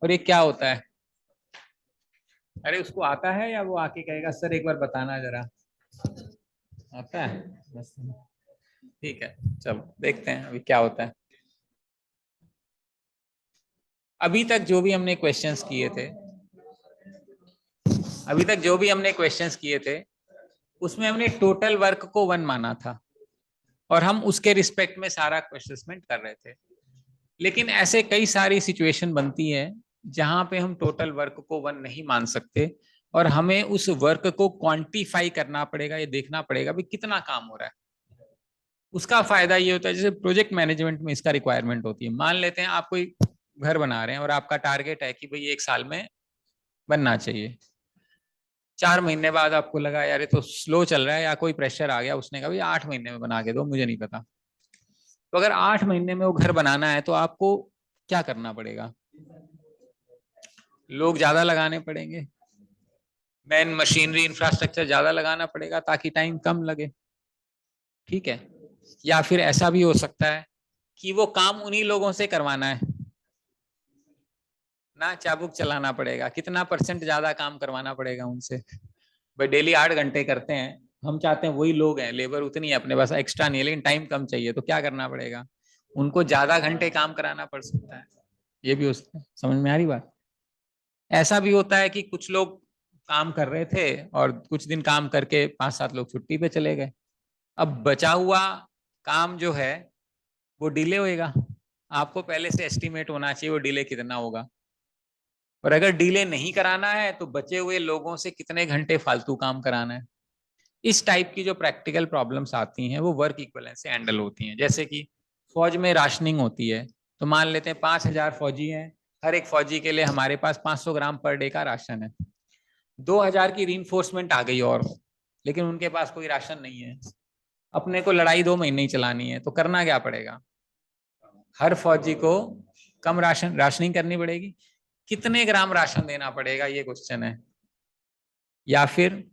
A: और ये क्या होता है? अरे उसको आता है या वो आके कहेगा सर एक बार बताना जरा? आता है बस। ठीक है, चलो देखते हैं अभी क्या होता है। अभी तक जो भी हमने क्वेश्चंस किए थे, उसमें हमने टोटल वर्क को 1 माना था और हम उसके रिस्पेक्ट में सारा असेसमेंट कर रहे थे। लेकिन ऐसे कई सारी सिचुएशन बनती है जहां पे हम टोटल वर्क को 1 नहीं मान सकते और हमें उस वर्क को क्वांटिफाई करना पड़ेगा, ये देखना पड़ेगा भी कितना काम हो रहा है। उसका फायदा ये होता है, जैसे प्रोजेक्ट मैनेजमेंट में इसका रिक्वायरमेंट होती है। मान लेते हैं आप कोई घर बना रहे हैं और आपका टारगेट है कि भाई 1 साल में बनना चाहिए। 4 महीने बाद आपको लगा यार ये तो स्लो चल रहा है, या कोई प्रेशर आ गया, उसने कहा भाई 8 महीने में बना के दो, मुझे नहीं पता। तो अगर 8 महीने में वो घर बनाना है तो आपको क्या करना पड़ेगा? लोग ज्यादा लगाने पड़ेंगे, मैन मशीनरी इंफ्रास्ट्रक्चर ज्यादा लगाना पड़ेगा ताकि टाइम कम लगे। ठीक है। या फिर ऐसा भी हो सकता है कि वो काम उन्हीं लोगों से करवाना है, ना चाबुक चलाना पड़ेगा, कितना % ज्यादा काम करवाना पड़ेगा उनसे। भाई डेली 8 घंटे करते हैं, हम चाहते हैं वही लोग हैं, लेबर उतनी है अपने पास, एक्स्ट्रा नहीं है, लेकिन टाइम कम चाहिए, तो क्या करना पड़ेगा? उनको ज्यादा घंटे काम कराना पड़ सकता है। ये भी हो सकता है। समझ में आ रही बात? ऐसा भी होता है कि कुछ लोग काम कर रहे थे और कुछ दिन काम करके 5-7 लोग छुट्टी पे चले गए। अब बचा हुआ काम जो है वो डिले होएगा। आपको पहले से एस्टिमेट होना चाहिए वो डिले कितना होगा, और अगर डिले नहीं कराना है तो बचे हुए लोगों से कितने घंटे फालतू काम कराना है। इस टाइप की जो प्रैक्टिकल प्रॉब्लम्स आती हैं वो वर्क इक्विवेलेंस से हैंडल होती हैं। जैसे कि फौज में राशनिंग होती है, तो मान लेते हैं 5,000 फौजी हैं, हर एक फौजी के लिए हमारे पास 500 ग्राम पर डे का राशन है। 2,000 की रीइंफोर्समेंट आ गई और, लेकिन उनके पास कोई राशन नहीं है। अपने को लड़ाई 2 महीने ही चलानी है, तो करना क्या पड़ेगा? हर फौजी को कम राशनिंग करनी पड़ेगी। कितने ग्राम राशन देना पड़ेगा, ये क्वेश्चन है। या फिर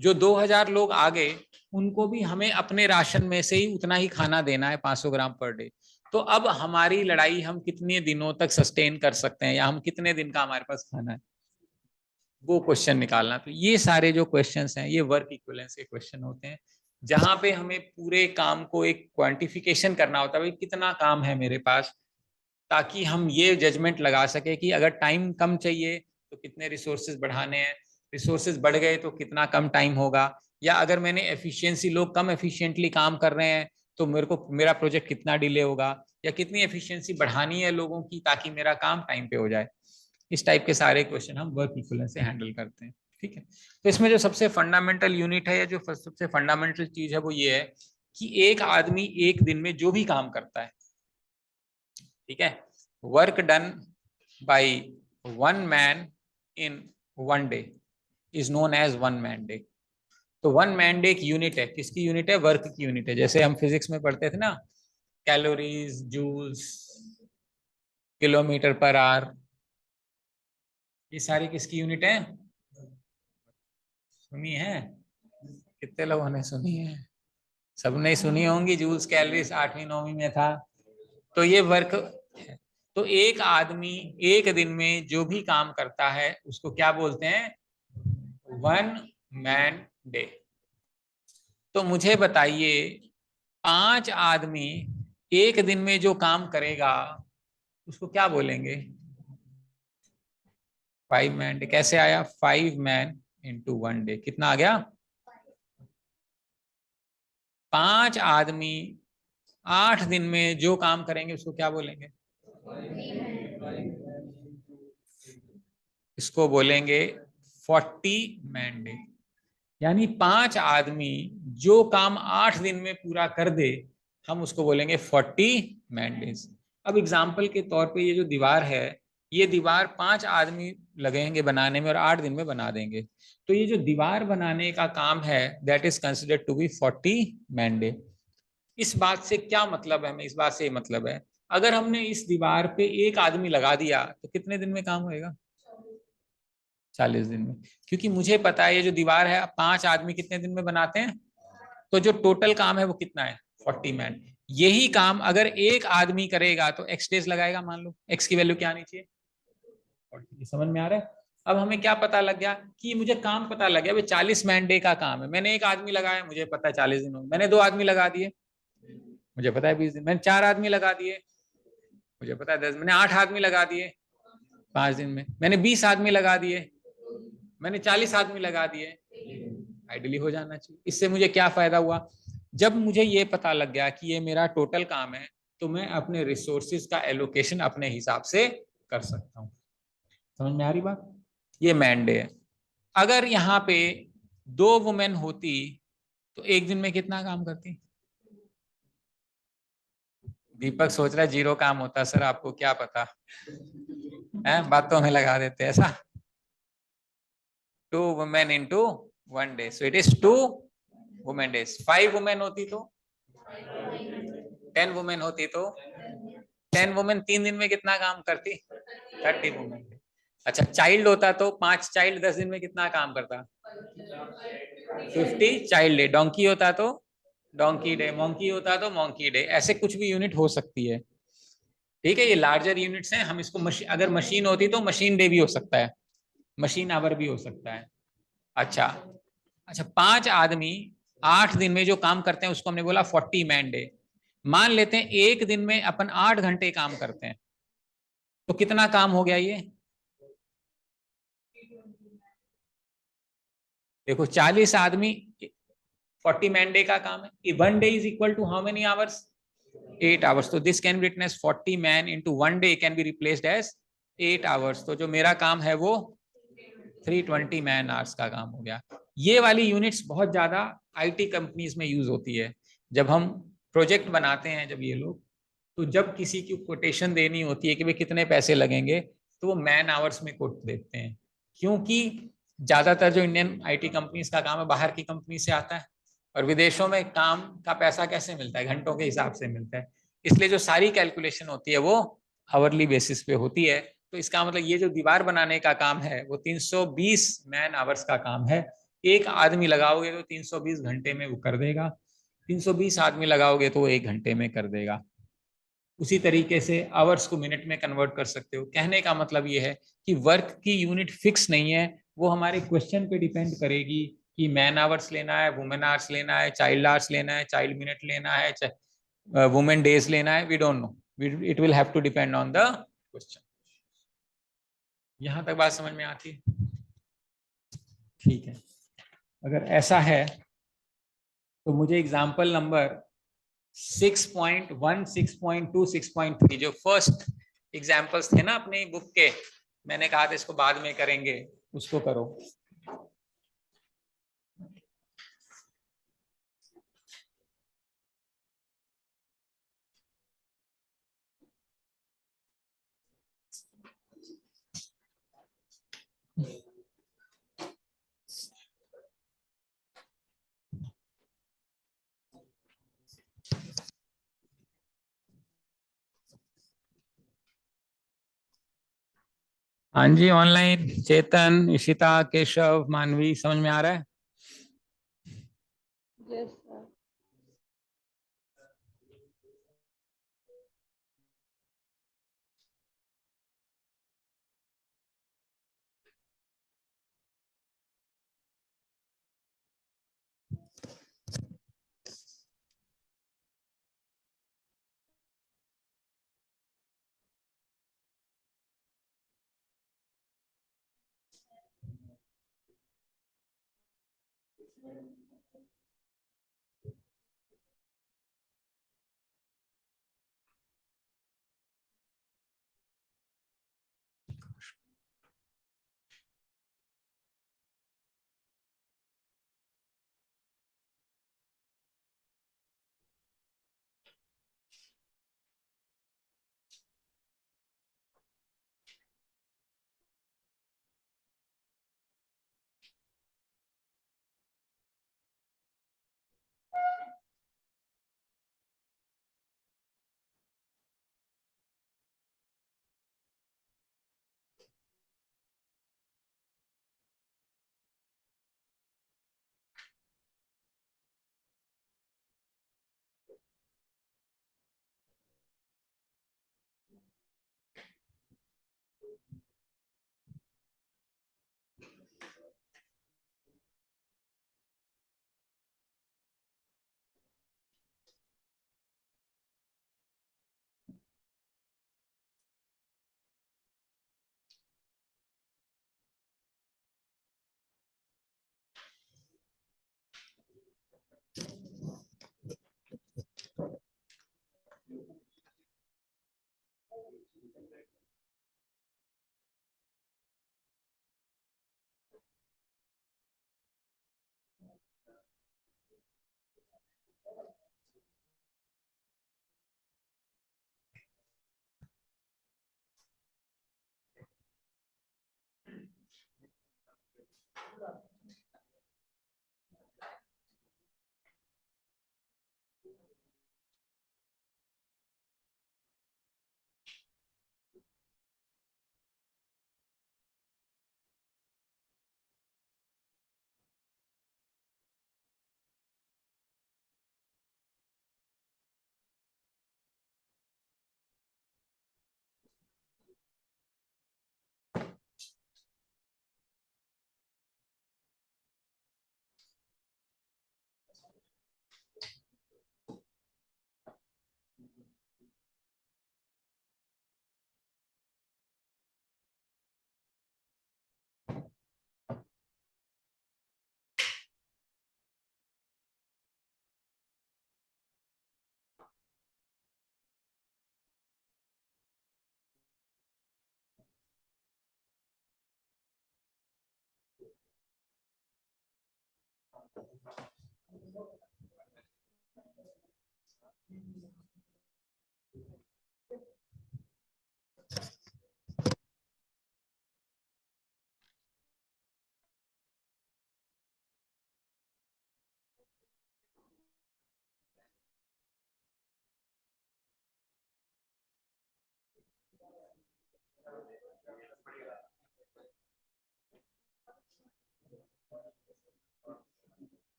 A: जो 2,000 लोग आ गए उनको भी हमें अपने राशन में से ही उतना ही खाना देना है, 500 ग्राम पर डे। तो अब हमारी लड़ाई हम कितने दिनों तक सस्टेन कर सकते हैं, या हम कितने दिन का हमारे पास खाना है, वो क्वेश्चन निकालना। तो ये सारे जो क्वेश्चंस हैं ये वर्क इक्विवेलेंस के क्वेश्चन होते हैं, जहां पे हमें पूरे काम को एक क्वांटिफिकेशन करना होता है, भाई कितना काम है मेरे पास, ताकि हम ये जजमेंट लगा सके कि अगर टाइम कम चाहिए तो कितने रिसोर्सेज बढ़ाने हैं, रिसोर्सेज बढ़ गए तो कितना कम टाइम होगा, या अगर मैंने एफिशिएंसी, लोग कम एफिशिएंटली काम कर रहे हैं तो मेरा प्रोजेक्ट कितना डिले होगा, या कितनी एफिशिएंसी बढ़ानी है लोगों की ताकि मेरा काम टाइम पे हो जाए। इस टाइप के सारे क्वेश्चन हम वर्क इक्विवेलेंस से हैंडल करते हैं। ठीक है। तो इसमें जो सबसे फंडामेंटल यूनिट है या जो सबसे फंडामेंटल चीज है वो ये है कि एक आदमी एक दिन में जो भी काम करता है, ठीक है, work done by 1 man in 1 day is known as 1 man day. तो 1 मैन डे एक यूनिट है, किसकी यूनिट है? वर्क की यूनिट है। जैसे हम फिजिक्स में पढ़ते थे ना, calories, joules, kilometre per hour, ये सारी किसकी यूनिट है? सुनी है? कितने लोगों ने सुनी है? सबने सुनी होंगी। जूल्स कैलोरीज 8वीं 9वीं में था। तो ये वर्क है। तो एक आदमी एक दिन में जो भी काम करता है उसको क्या बोलते हैं? 1 मैन डे। तो मुझे बताइए, 5 आदमी एक दिन में जो काम करेगा उसको क्या बोलेंगे? 5 मैन डे। कैसे आया? 5 मैन इंटू 1 डे, कितना आ गया? 5 आदमी 8 दिन में जो काम करेंगे उसको क्या बोलेंगे? इसको बोलेंगे 40 मैन डे। यानी 5 आदमी जो काम 8 दिन में पूरा कर दे हम उसको बोलेंगे 40 मैन डेज। अब एग्जाम्पल के तौर पे ये जो दीवार है, ये दीवार 5 आदमी लगेंगे बनाने में और 8 दिन में बना देंगे। तो ये जो दीवार बनाने का काम है that is considered to be 40 man day. इस बात से क्या मतलब है, हमें इस बात से मतलब है, अगर हमने इस दीवार पे एक आदमी लगा दिया तो कितने दिन में काम होएगा? 40 दिन में। क्योंकि मुझे पता है ये जो दीवार है 5 आदमी कितने दिन में बनाते हैं, तो जो टोटल काम है वो कितना है? 40 मैन। यही काम अगर एक आदमी करेगा तो एक्स डेज लगाएगा, मान लो एक्स की वैल्यू क्या आनी चाहिए? 40। समझ में आ रहा है? अब हमें क्या पता लग गया कि मुझे काम पता लग गया, 40 मैन डे का काम है, मैंने एक आदमी लगाया, मुझे पता है 40 दिन में, मैंने 2 आदमी लगा दिए, मुझे पता है 20 दिन, मैंने 4 आदमी लगा दिए, मुझे पता है 10, मैंने 8 आदमी लगा दिए 5 दिन में, मैंने 20 आदमी लगा दिए, मैंने 40 आदमी लगा दिए, आइडियली हो जाना चाहिए। इससे मुझे क्या फायदा हुआ? जब मुझे ये पता लग गया कि ये मेरा टोटल काम है, तो मैं अपने रिसोर्सेज का एलोकेशन अपने हिसाब से कर सकता हूँ। समझ में आ रही बात? ये मैंडे है। अगर यहाँ पे 2 वुमेन होती तो एक दिन में कितना काम करती? दीपक सोच रहा है जीरो काम होता। सर आपको क्या पता है, बातों में लगा देते ऐसा। 2 women into 1 day, so it is 2 women days. 5 women होती तो, 10 वुमेन होती तो, 10 वुमेन 3 दिन में कितना काम करती? 30 वुमेन। अच्छा, चाइल्ड होता तो 5 चाइल्ड 10 दिन में कितना काम करता? 50 चाइल्ड डे। डोंकी होता तो डोंकी डे, मोंकी होता तो मोंकी डे, ऐसे कुछ भी यूनिट हो सकती है। ठीक है, ये लार्जर यूनिट्स हैं, हम इसको अगर मशीन होती तो मशीन डे भी हो सकता है, मशीन आवर भी हो सकता है। अच्छा, अच्छा, 5 आदमी 8 दिन में जो काम करते हैं उसको हमने बोला 40 मैन डे। मान लेते हैं एक दिन में अपन 8 घंटे काम करते हैं, तो कितना काम हो गया ये? देखो 40 आदमी, 40 मैन डे का काम है, 1 day is equal to how many hours? 8 hours. तो this can be written as 40 man into 1 day can be replaced as 8 hours. तो जो मेरा काम है वो 320 मैन आवर्स का काम हो गया। ये वाली यूनिट्स बहुत ज्यादा आईटी कंपनीज में यूज होती है। जब हम प्रोजेक्ट बनाते हैं, जब ये लोग, तो जब किसी की कोटेशन देनी होती है कि भाई कितने पैसे लगेंगे, तो वो मैन आवर्स में कोट देते हैं। क्योंकि ज्यादातर जो इंडियन आईटी कंपनीज का काम है बाहर की कंपनी से आता है, और विदेशों में काम का पैसा कैसे मिलता है? घंटों के हिसाब से मिलता है। इसलिए जो सारी कैलकुलेशन होती है वो आवरली बेसिस पे होती है। तो इसका मतलब ये जो दीवार बनाने का काम है वो 320 मैन आवर्स का काम है। एक आदमी लगाओगे तो 320 घंटे में वो कर देगा, 320 आदमी लगाओगे तो वो 1 घंटे में कर देगा। उसी तरीके से आवर्स को मिनट में कन्वर्ट कर सकते हो। कहने का मतलब ये है कि वर्क की यूनिट फिक्स नहीं है, वो हमारे क्वेश्चन पे डिपेंड करेगी कि मैन आवर्स लेना है, वुमेन आवर्स लेना है, चाइल्ड आवर्स लेना है, चाइल्ड मिनट लेना है, वुमेन डेज लेना है, we don't know, it will have to depend on the question. यहां तक बात समझ में आती है? ठीक है, अगर ऐसा है तो मुझे एग्जाम्पल नंबर 6.1, 6.2, 6.3 जो फर्स्ट एग्जाम्पल्स थे ना अपनी बुक के, मैंने कहा था इसको बाद में करेंगे, उसको करो। हाँ जी, ऑनलाइन चेतन, इशिता, केशव, मानवी, समझ में आ रहा है?
B: Yes sir.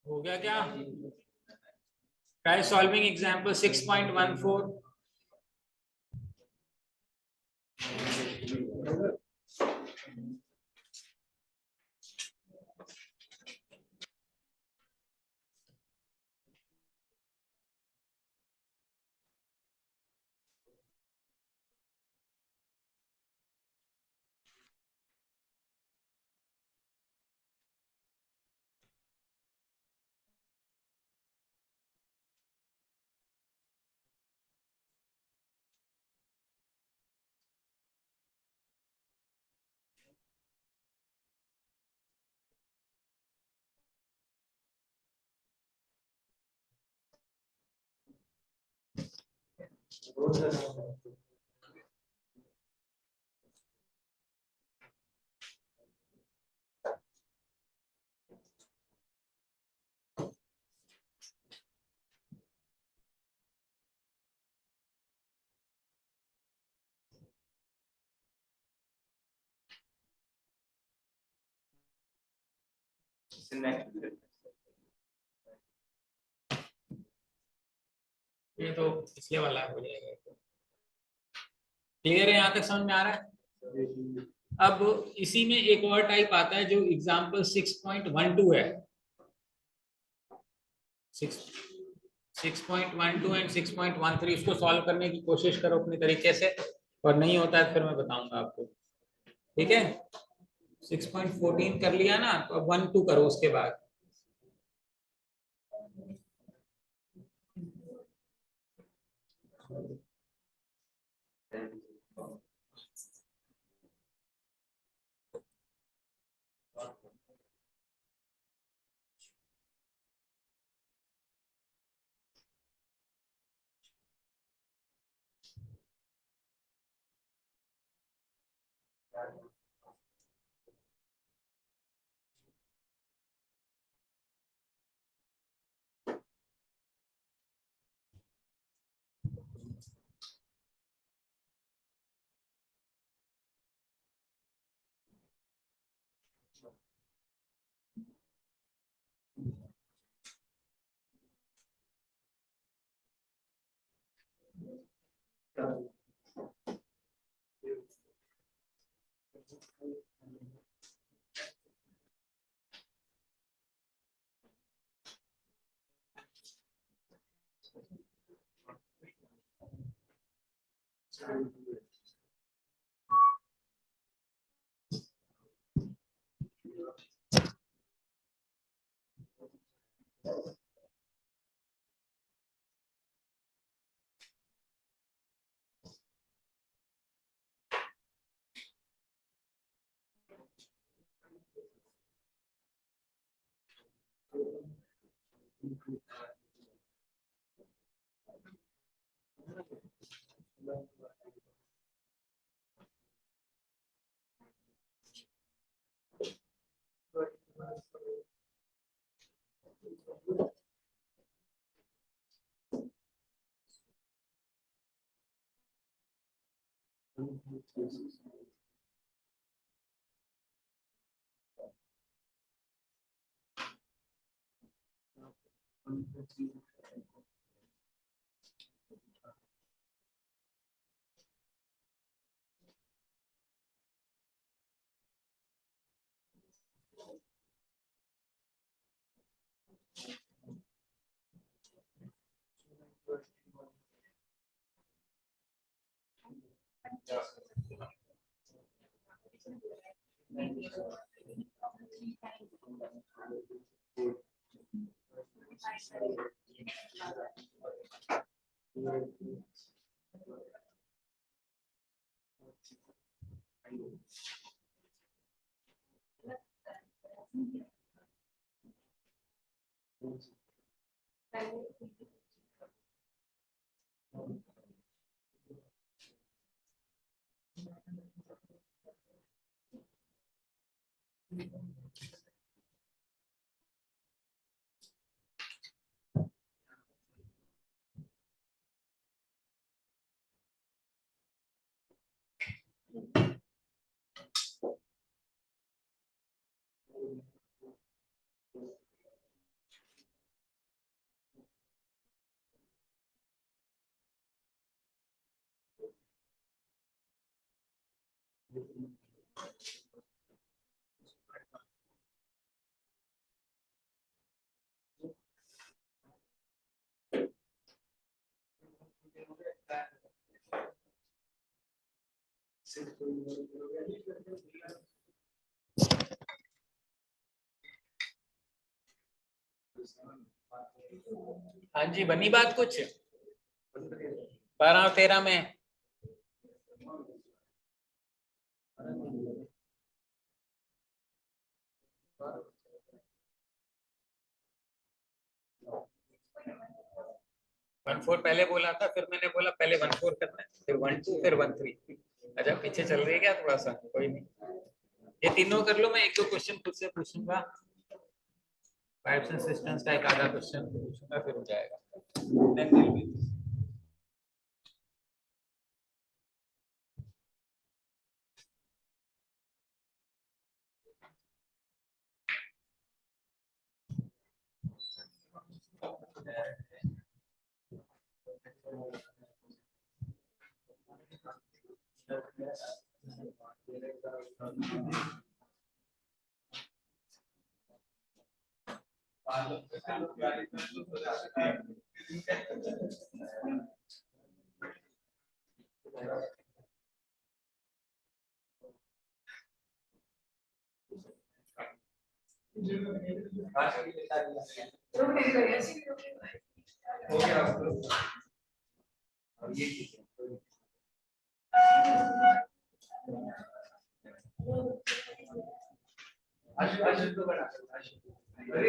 A: हो गया क्या? Try solving example 6.14। ये तो पिछले वाला हो जाएगा। क्लियर है? यहाँ तक समझ में आ रहा है? अब इसी में एक और टाइप आता है जो एग्जाम्पल 6.12 है। 6.12 एंड 6.13 इसको सॉल्व करने की कोशिश करो अपने तरीके से, और नहीं होता है फिर मैं बताऊंगा आपको। ठीक है? 6.14 कर लिया ना, तो अब 1-2 करो उसके बाद। हाँ जी, बनी बात कुछ 12 और 13 में। वन फोर पहले बोला था, फिर मैंने बोला पहले 1 4 करना है, फिर 1 2 फिर 1 3। अच्छा पीछे चल रही है क्या थोड़ा सा? कोई नहीं, ये तीनों कर लो, मैं एक दो क्वेश्चन खुद से पूछूंगा, पाइप्स एंड सिस्टम्स का एक आधा क्वेश्चन पूछूंगा, फिर हो जाएगा।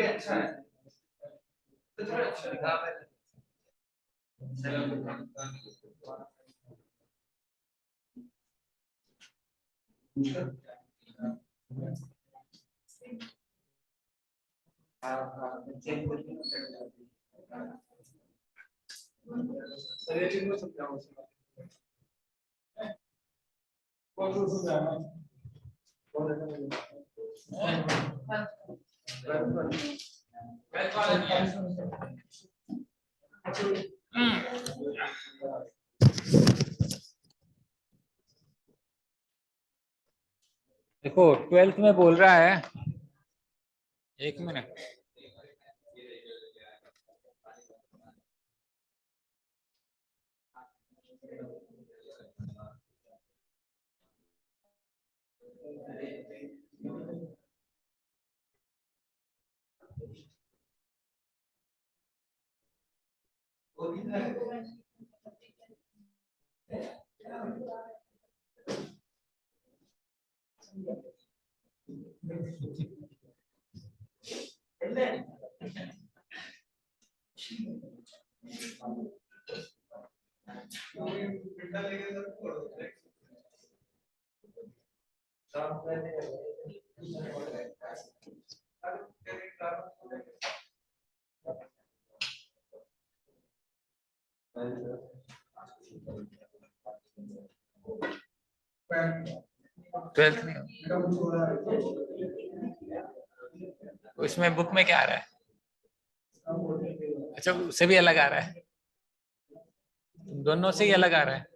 A: अच्छा है, तो थोड़ा अच्छा लिखा है। देखो 12th में बोल रहा है, एक मिनट, ट्वेल्थ में उसमें बुक में क्या आ रहा है? अच्छा उससे भी अलग आ रहा है, दोनों से ही अलग आ रहा है।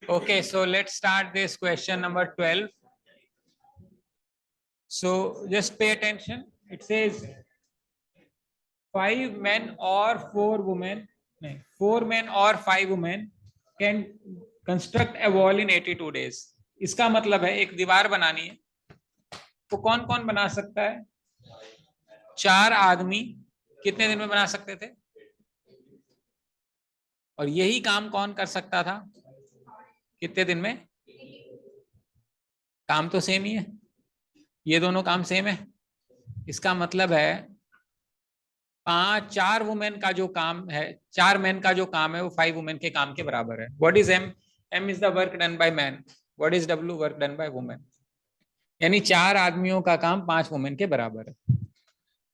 A: Okay, so let's start this question number 12. So just pay attention. It says 5 men or 4 women, 4 men or 5 women can construct a wall in 82 days. इसका मतलब है एक दीवार बनानी है, तो कौन कौन बना सकता है? 4 आदमी कितने दिन में बना सकते थे? और यही काम कौन कर सकता था कितने दिन में? काम तो सेम ही है, ये दोनों काम सेम है। इसका मतलब है 4 वुमेन का जो काम है, 4 मैन का जो काम है वो 5 वुमेन के काम के बराबर है। What is M? M is the work done by man, what is W? Work done by women. यानी 4 आदमियों का काम 5 वुमेन के बराबर है।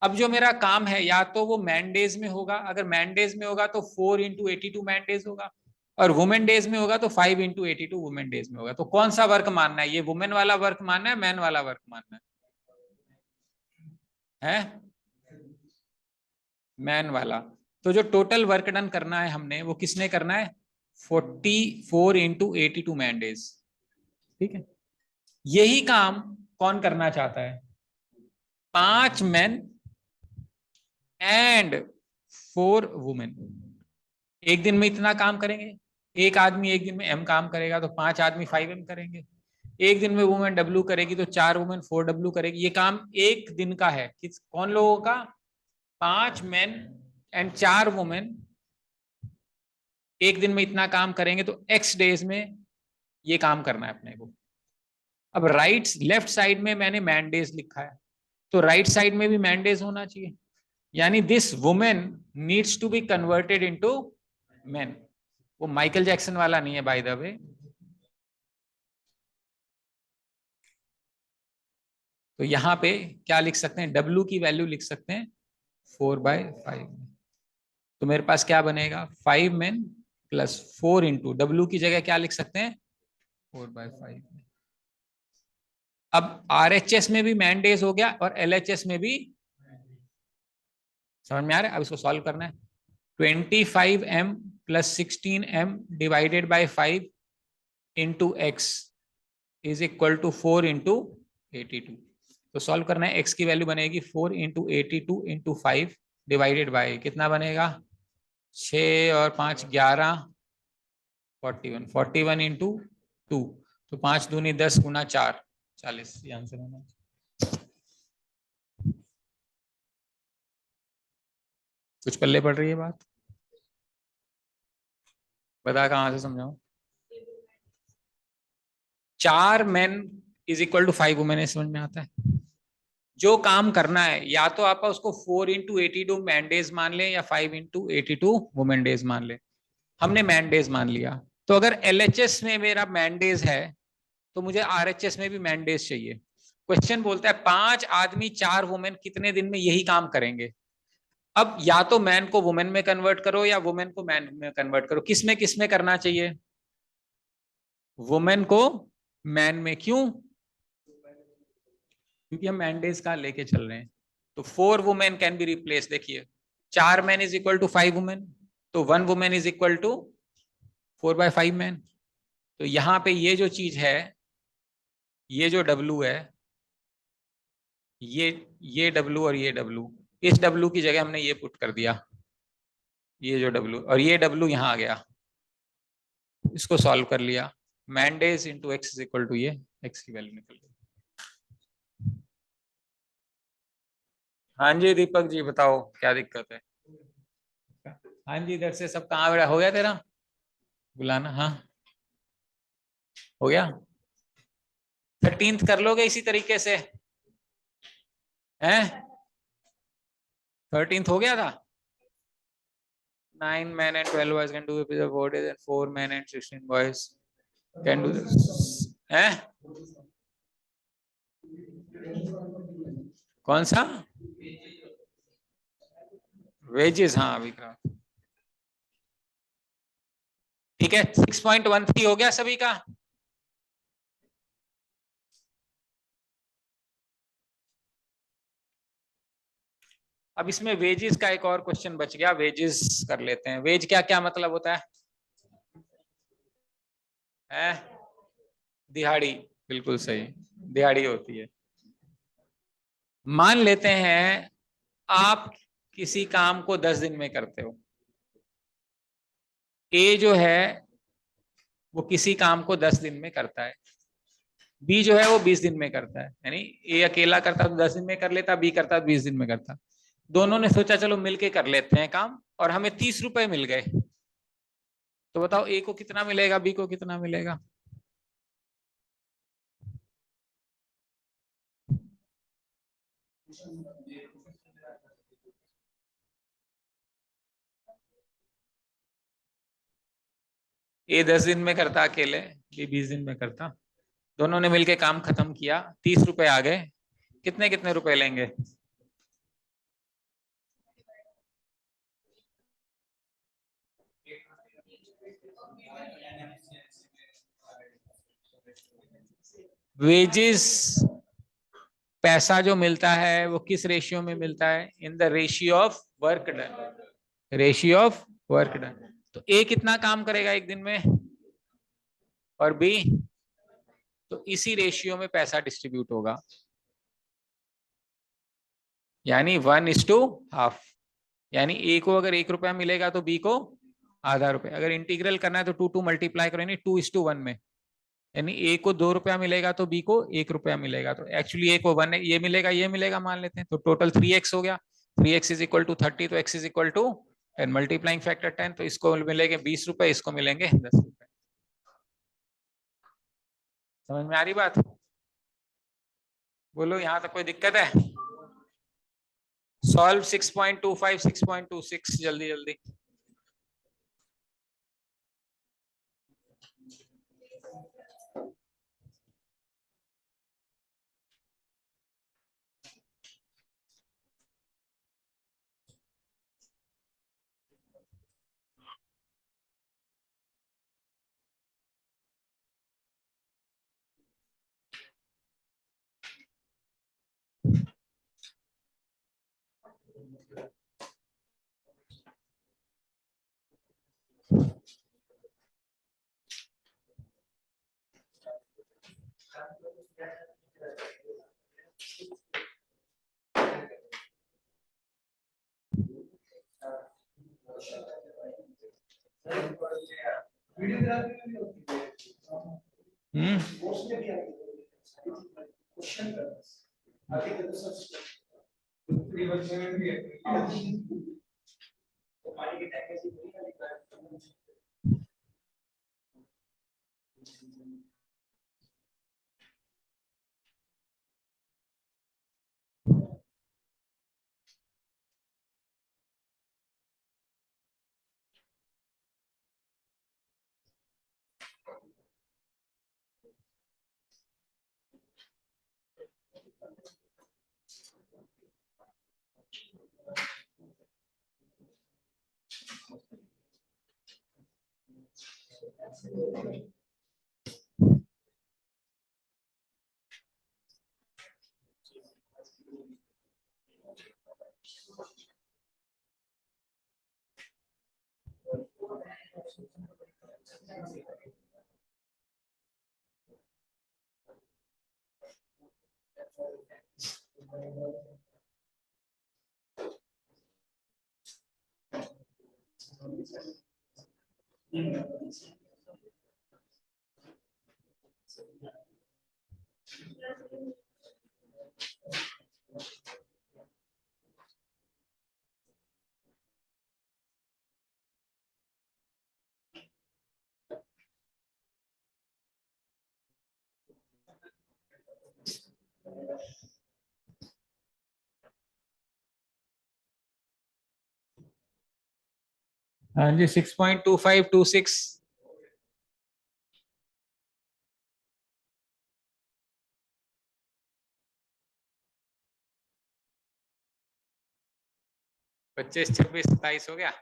A: अब जो मेरा काम है या तो वो मैन डेज में होगा, अगर मैन डेज में होगा तो 4 इंटू 82 मैन डेज होगा, और वुमेन डेज में होगा तो 5 इंटू 82 वुमेन डेज में होगा। तो कौन सा वर्क मानना है, ये वुमेन वाला वर्क मानना है, मैन वाला वर्क मानना है? मैन वाला। तो जो टोटल वर्क डन करना है हमने वो किसने करना है? 44 इंटू 82 मैन डेज। ठीक है, यही काम कौन करना चाहता है? 5 मैन एंड 4 वुमेन। एक दिन में इतना काम करेंगे। एक आदमी एक दिन में एम काम करेगा तो 5 आदमी 5 एम करेंगे। एक दिन में वुमेन डब्ल्यू करेगी तो 4 वुमेन 4 डब्ल्यू करेगी। ये काम एक दिन का है। किस कौन लोगों का? 5 मैन एंड 4 वुमेन एक दिन में इतना काम करेंगे, तो एक्स डेज में ये काम करना है अपने को। अब राइट लेफ्ट साइड में मैंने मैन डेज लिखा है, तो राइट साइड में भी मैन डेज होना चाहिए। यानी this women needs to be converted into man. वो माइकल जैक्सन वाला नहीं है बाय द वे। तो यहां पे क्या लिख सकते हैं? डब्ल्यू की वैल्यू लिख सकते हैं 4/5। तो मेरे पास क्या बनेगा? 5 मैन प्लस 4 इंटू डब्ल्यू की जगह क्या लिख सकते हैं? 4/5। अब आरएचएस में भी मैन डेज हो गया और एलएचएस में भी। समझ में आ रहा है? अब इसको सॉल्व करना है। 25m plus 16m divided by 5 into X is equal to 4 into 82। तो सॉल्व करना है। एक्स की वैल्यू बनेगी 4 इंटू 82 इंटू 5 डिवाइडेड बाई कितना बनेगा? 6 और 5 11, 41। 41 इंटू 2, तो 5 दूनी 10 गुना 4 40। ये आंसर होना। कुछ पल्ले पड़ रही है बात? बता कहां से समझाऊं? 4 man is equal to 5 women, समझ में आता है? जो काम करना है या तो आप उसको 4 इंटू 82 मैन डेज मान लें या 5 इंटू 82 वुमेन डेज मान लें। हमने मैन डेज मान लिया। तो अगर एलएचएस में मेरा मैन डेज है तो मुझे आरएचएस में भी मैन डेज चाहिए। क्वेश्चन बोलता है 5 आदमी 4 वुमेन कितने दिन में यही काम करेंगे। अब या तो मैन को वुमेन में कन्वर्ट करो या वुमेन को मैन में कन्वर्ट करो। किस में करना चाहिए? वुमेन को मैन में। क्यों? क्योंकि हम मैन डेज का लेके चल रहे हैं। तो 4 वुमेन कैन बी रिप्लेस। देखिए 4 man is equal to 5 women, तो 1 women is equal to 4/5 man. तो यहां पे ये जो चीज है, ये जो डब्लू है, ये डब्लू और ये डब्लू, इस डब्लू की जगह हमने ये पुट कर दिया। ये जो डब्लू और ये डब्लू यहां आ गया। इसको सॉल्व कर लिया। Man days into X is equal to ये एक्स की वैल्यू निकल गई। हाँ जी दीपक जी बताओ क्या दिक्कत है? हाँ जी इधर से सब कहाँ हो गया तेरा बुलाना? हाँ हो गया। 13th कर लोगे इसी तरीके से? हैं? 13th हो गया था। 9 men and 12 boys can do a piece of work and 4 men and 16 boys can do this. हैं? कौन सा? वेजेस, हाँ विक्रांत। ठीक है 6.13 हो गया सभी का। अब इसमें वेजेस का एक और क्वेश्चन बच गया। वेजेस कर लेते हैं। वेज क्या क्या मतलब होता है? हैं? दिहाड़ी। बिल्कुल सही, दिहाड़ी होती है। मान लेते हैं आप किसी काम को 10 दिन में करते हो। ए जो है वो किसी काम को 10 दिन में करता है। बी जो है वो 20 दिन में करता है। यानी ए अकेला करता तो 10 दिन में कर लेता, बी करता तो 20 दिन में करता। दोनों ने सोचा चलो मिलके कर लेते हैं काम, और हमें 30 रुपए मिल गए। तो बताओ ए को कितना मिलेगा, बी को कितना मिलेगा? ए 10 दिन में करता अकेले, बी 20 दिन में करता। दोनों ने मिलके काम खत्म किया, 30 रुपए आ गए, कितने कितने रुपए लेंगे? वेजेस, पैसा जो मिलता है वो किस रेशियो में मिलता है? In the ratio of work done, ratio of work done. तो ए कितना काम करेगा एक दिन में और बी, तो इसी रेशियो में पैसा डिस्ट्रीब्यूट होगा, यानी 1:2, यानी ए को अगर 1 रुपया मिलेगा तो बी को आधा रुपया। अगर इंटीग्रल करना है तो 2 मल्टीप्लाई करो, यानी 2:1 में, यानी ए को 2 रुपया मिलेगा तो बी को 1 रुपया मिलेगा। तो एक्चुअली ए को 1 ये मिलेगा, ये मिलेगा मान लेते हैं, तो टोटल 3x हो गया। 3x इज इक्वल टू 30, तो x is equal to 10, multiplying factor 10, तो इसको मिलेंगे 20 रुपए, इसको मिलेंगे 10 रुपए। समझ में आ रही बात? बोलो यहाँ तक कोई दिक्कत है? सॉल्व 6.25 6.26 जल्दी जल्दी। हम्म, हाँ जी, 6.2526। पच्चीस, 26, 27 हो गया।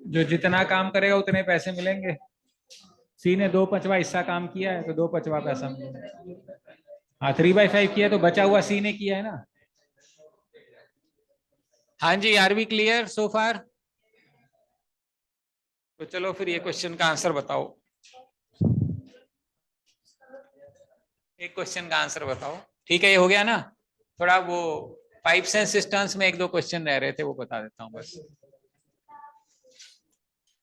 A: जो जितना काम करेगा उतने पैसे मिलेंगे। सी ने 2/5 हिस्सा काम किया है तो 2/5 पैसा मिलेगा। हाँ 3/5 किया तो बचा हुआ सी ने किया है ना। हाँ जी, आर वी क्लियर सो फार? तो चलो फिर ये क्वेश्चन का आंसर बताओ। एक क्वेश्चन का आंसर बताओ। ठीक है, ये हो गया ना। थोड़ा वो पाइप्स एंड सिस्टम्स में 1-2 क्वेश्चन रह रहे थे, वो बता देता हूँ बस।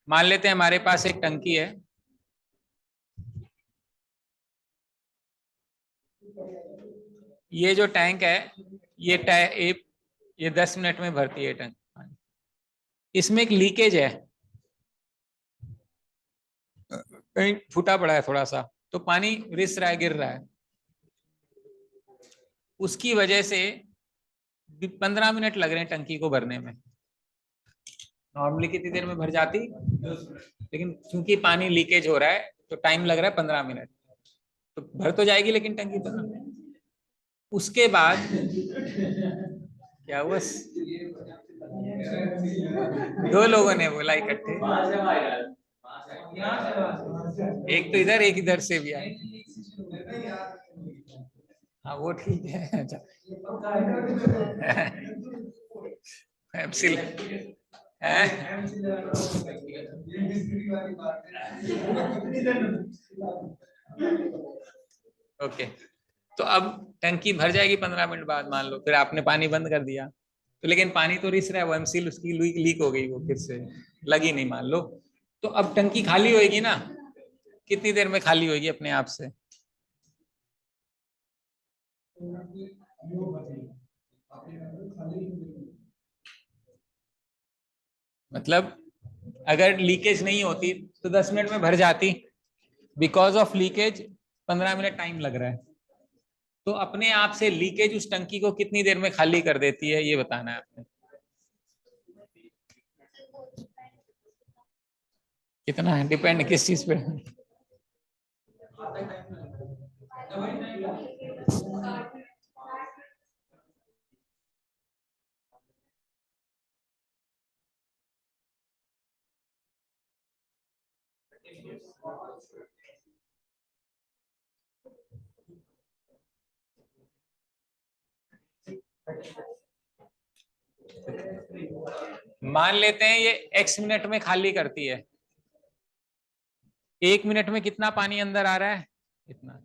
A: मान लेते हैं हमारे पास एक टंकी है। ये जो टैंक है, ये 10 मिनट में भरती है टैंक। इसमें एक लीकेज है, कहीं फूटा पड़ा है थोड़ा सा, तो पानी रिस रहा है, गिर रहा है। उसकी वजह से 15 मिनट लग रहे हैं टंकी को भरने में। नॉर्मली कितनी देर में भर जाती, लेकिन क्योंकि पानी लीकेज हो रहा है तो टाइम लग रहा है 15 मिनट। तो भर तो जाएगी लेकिन टंकी तो। उसके बाद क्या हुआ, 2 लोगों ने बोला इकट्ठे, एक तो इधर एक इधर से भी आए। हाँ वो ठीक है। अच्छा एमसील है। ओके, तो अब टंकी भर जाएगी 15 मिनट बाद, मान लो फिर आपने पानी बंद कर दिया, तो लेकिन पानी तो रिस रहा है, वो एमसील उसकी लीक हो गई, वो फिर से लगी नहीं मान लो। तो अब टंकी खाली होएगी ना, कितनी देर में खाली होगी अपने आप से? मतलब अगर लीकेज नहीं होती तो 10 मिनट में भर जाती, because of leakage 15 minute time लग रहा है। तो अपने आप से लीकेज उस टंकी को कितनी देर में खाली कर देती है, ये बताना है आपने। कितना है, डिपेंड किस चीज पे? मान लेते हैं ये x मिनट में खाली करती है, 1 मिनट में कितना पानी अंदर आ रहा है, इतना।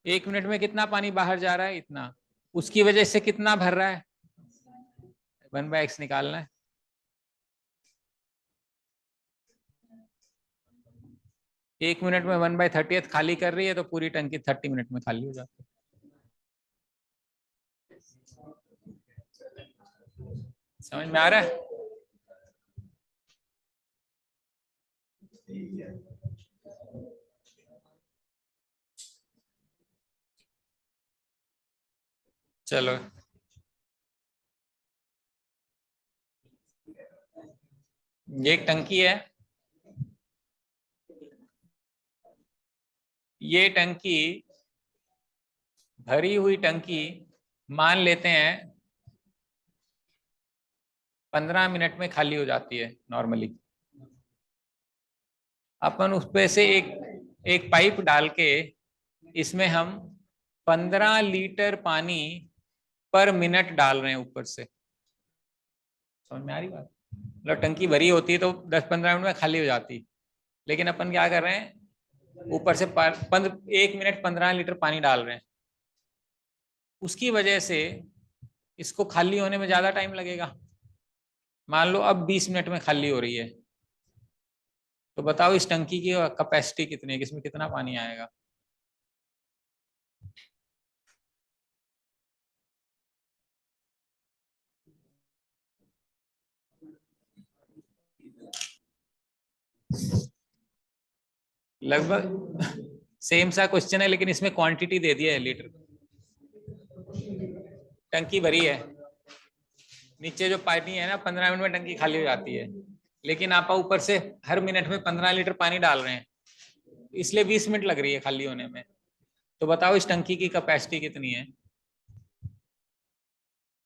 A: 1 मिनट में कितना पानी बाहर जा रहा है, इतना। उसकी वजह से कितना भर रहा है, 1/x निकालना है। एक मिनट में 1/30 खाली कर रही है, तो पूरी टंकी 30 मिनट में खाली हो जाती है। समझ में आ रहा है? चलो, ये एक टंकी है। ये टंकी, भरी हुई टंकी मान लेते हैं 15 मिनट में खाली हो जाती है नॉर्मली। अपन उस पे से एक पाइप डाल के इसमें हम 15 लीटर पानी पर मिनट डाल रहे हैं ऊपर से। समझ में आ रही बात? मतलब टंकी भरी होती है तो 10-15 मिनट में खाली हो जाती, लेकिन अपन क्या कर रहे हैं, ऊपर से 1 मिनट 15 लीटर पानी डाल रहे हैं। उसकी वजह से इसको खाली होने में ज्यादा टाइम लगेगा। मान लो अब 20 मिनट में खाली हो रही है, तो बताओ इस टंकी की कैपेसिटी कितनी है, इसमें कितना पानी आएगा? लगभग सेम सा क्वेश्चन है, लेकिन इसमें क्वांटिटी दे दिया है लीटर। टंकी भरी है, नीचे जो पानी है ना 15 मिनट में टंकी खाली हो जाती है, लेकिन आप ऊपर से हर मिनट में 15 लीटर पानी डाल रहे हैं, इसलिए 20 मिनट लग रही है खाली होने में। तो बताओ इस टंकी की कैपेसिटी कितनी है?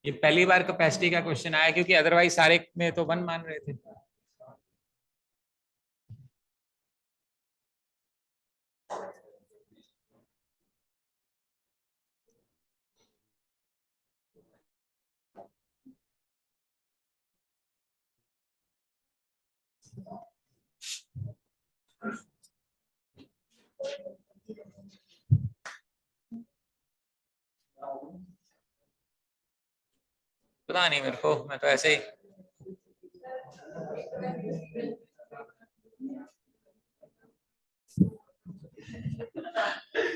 A: ये पहली बार कैपेसिटी का क्वेश्चन आया, क्योंकि अदरवाइज सारे में तो 1 मान रहे थे। पता नहीं मेरे को, मैं तो ऐसे ही।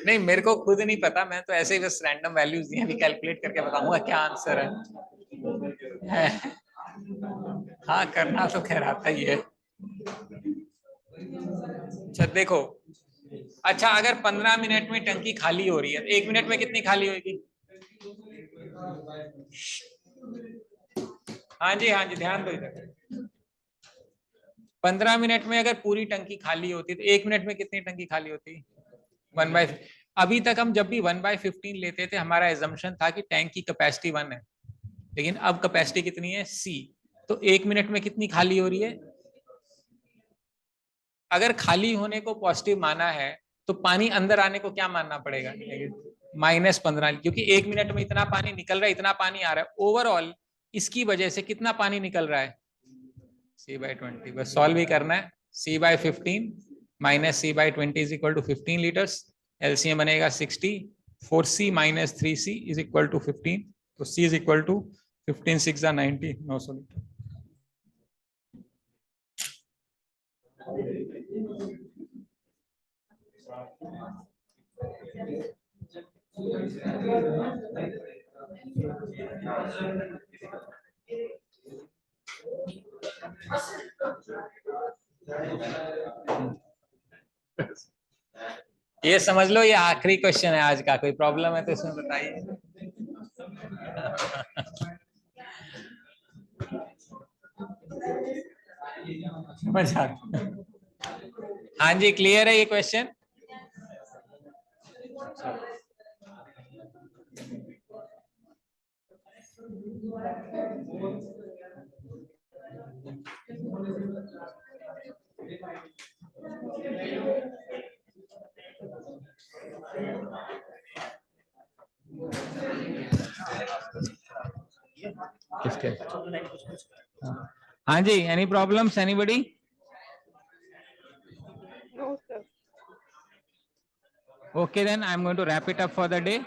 A: नहीं, मेरे को खुद नहीं पता, मैं तो ऐसे ही बस रैंडम वैल्यूज दिए, अभी कैलकुलेट करके बताऊंगा क्या आंसर है। हाँ, करना तो खैर आता ही है। अच्छा देखो, अच्छा अगर 15 मिनट में टंकी खाली हो रही है, 1 मिनट में कितनी खाली होगी? हाँ जी ध्यान दो इधर। 15 मिनट में अगर पूरी टंकी खाली होती तो 1 मिनट में कितनी टंकी खाली होती? 1/, अभी तक हम जब भी 1/15 लेते थे, हमारा एजम्पशन था कि टैंक की कैपेसिटी 1 है, लेकिन अब कैपेसिटी कितनी है, C। तो 1 मिनट में कितनी खाली हो रही है? अगर खाली होने को पॉजिटिव माना है, तो पानी अंदर आने को क्या मानना पड़ेगा, -15, क्योंकि 1 मिनट में इतना पानी निकल रहा है, इतना पानी आ रहा है ओवरऑल। इसकी वजह से कितना पानी निकल रहा है, C/20। बस सॉल्व ही करना है। C/15 -C/20 is equal to 15 litres. LCM बनेगा 60। 4C - 3C is equal to 15। तो C is equal to 15 6 90, 900 litre. ये समझ लो ये आखिरी क्वेश्चन है आज का। कोई प्रॉब्लम है तो इसमें बताइए। मजाक। हाँ जी, क्लियर है ये क्वेश्चन? किसके? हाँ जी, any problems anybody?
B: No, sir.
A: Okay, then I'm going to wrap it up for the day.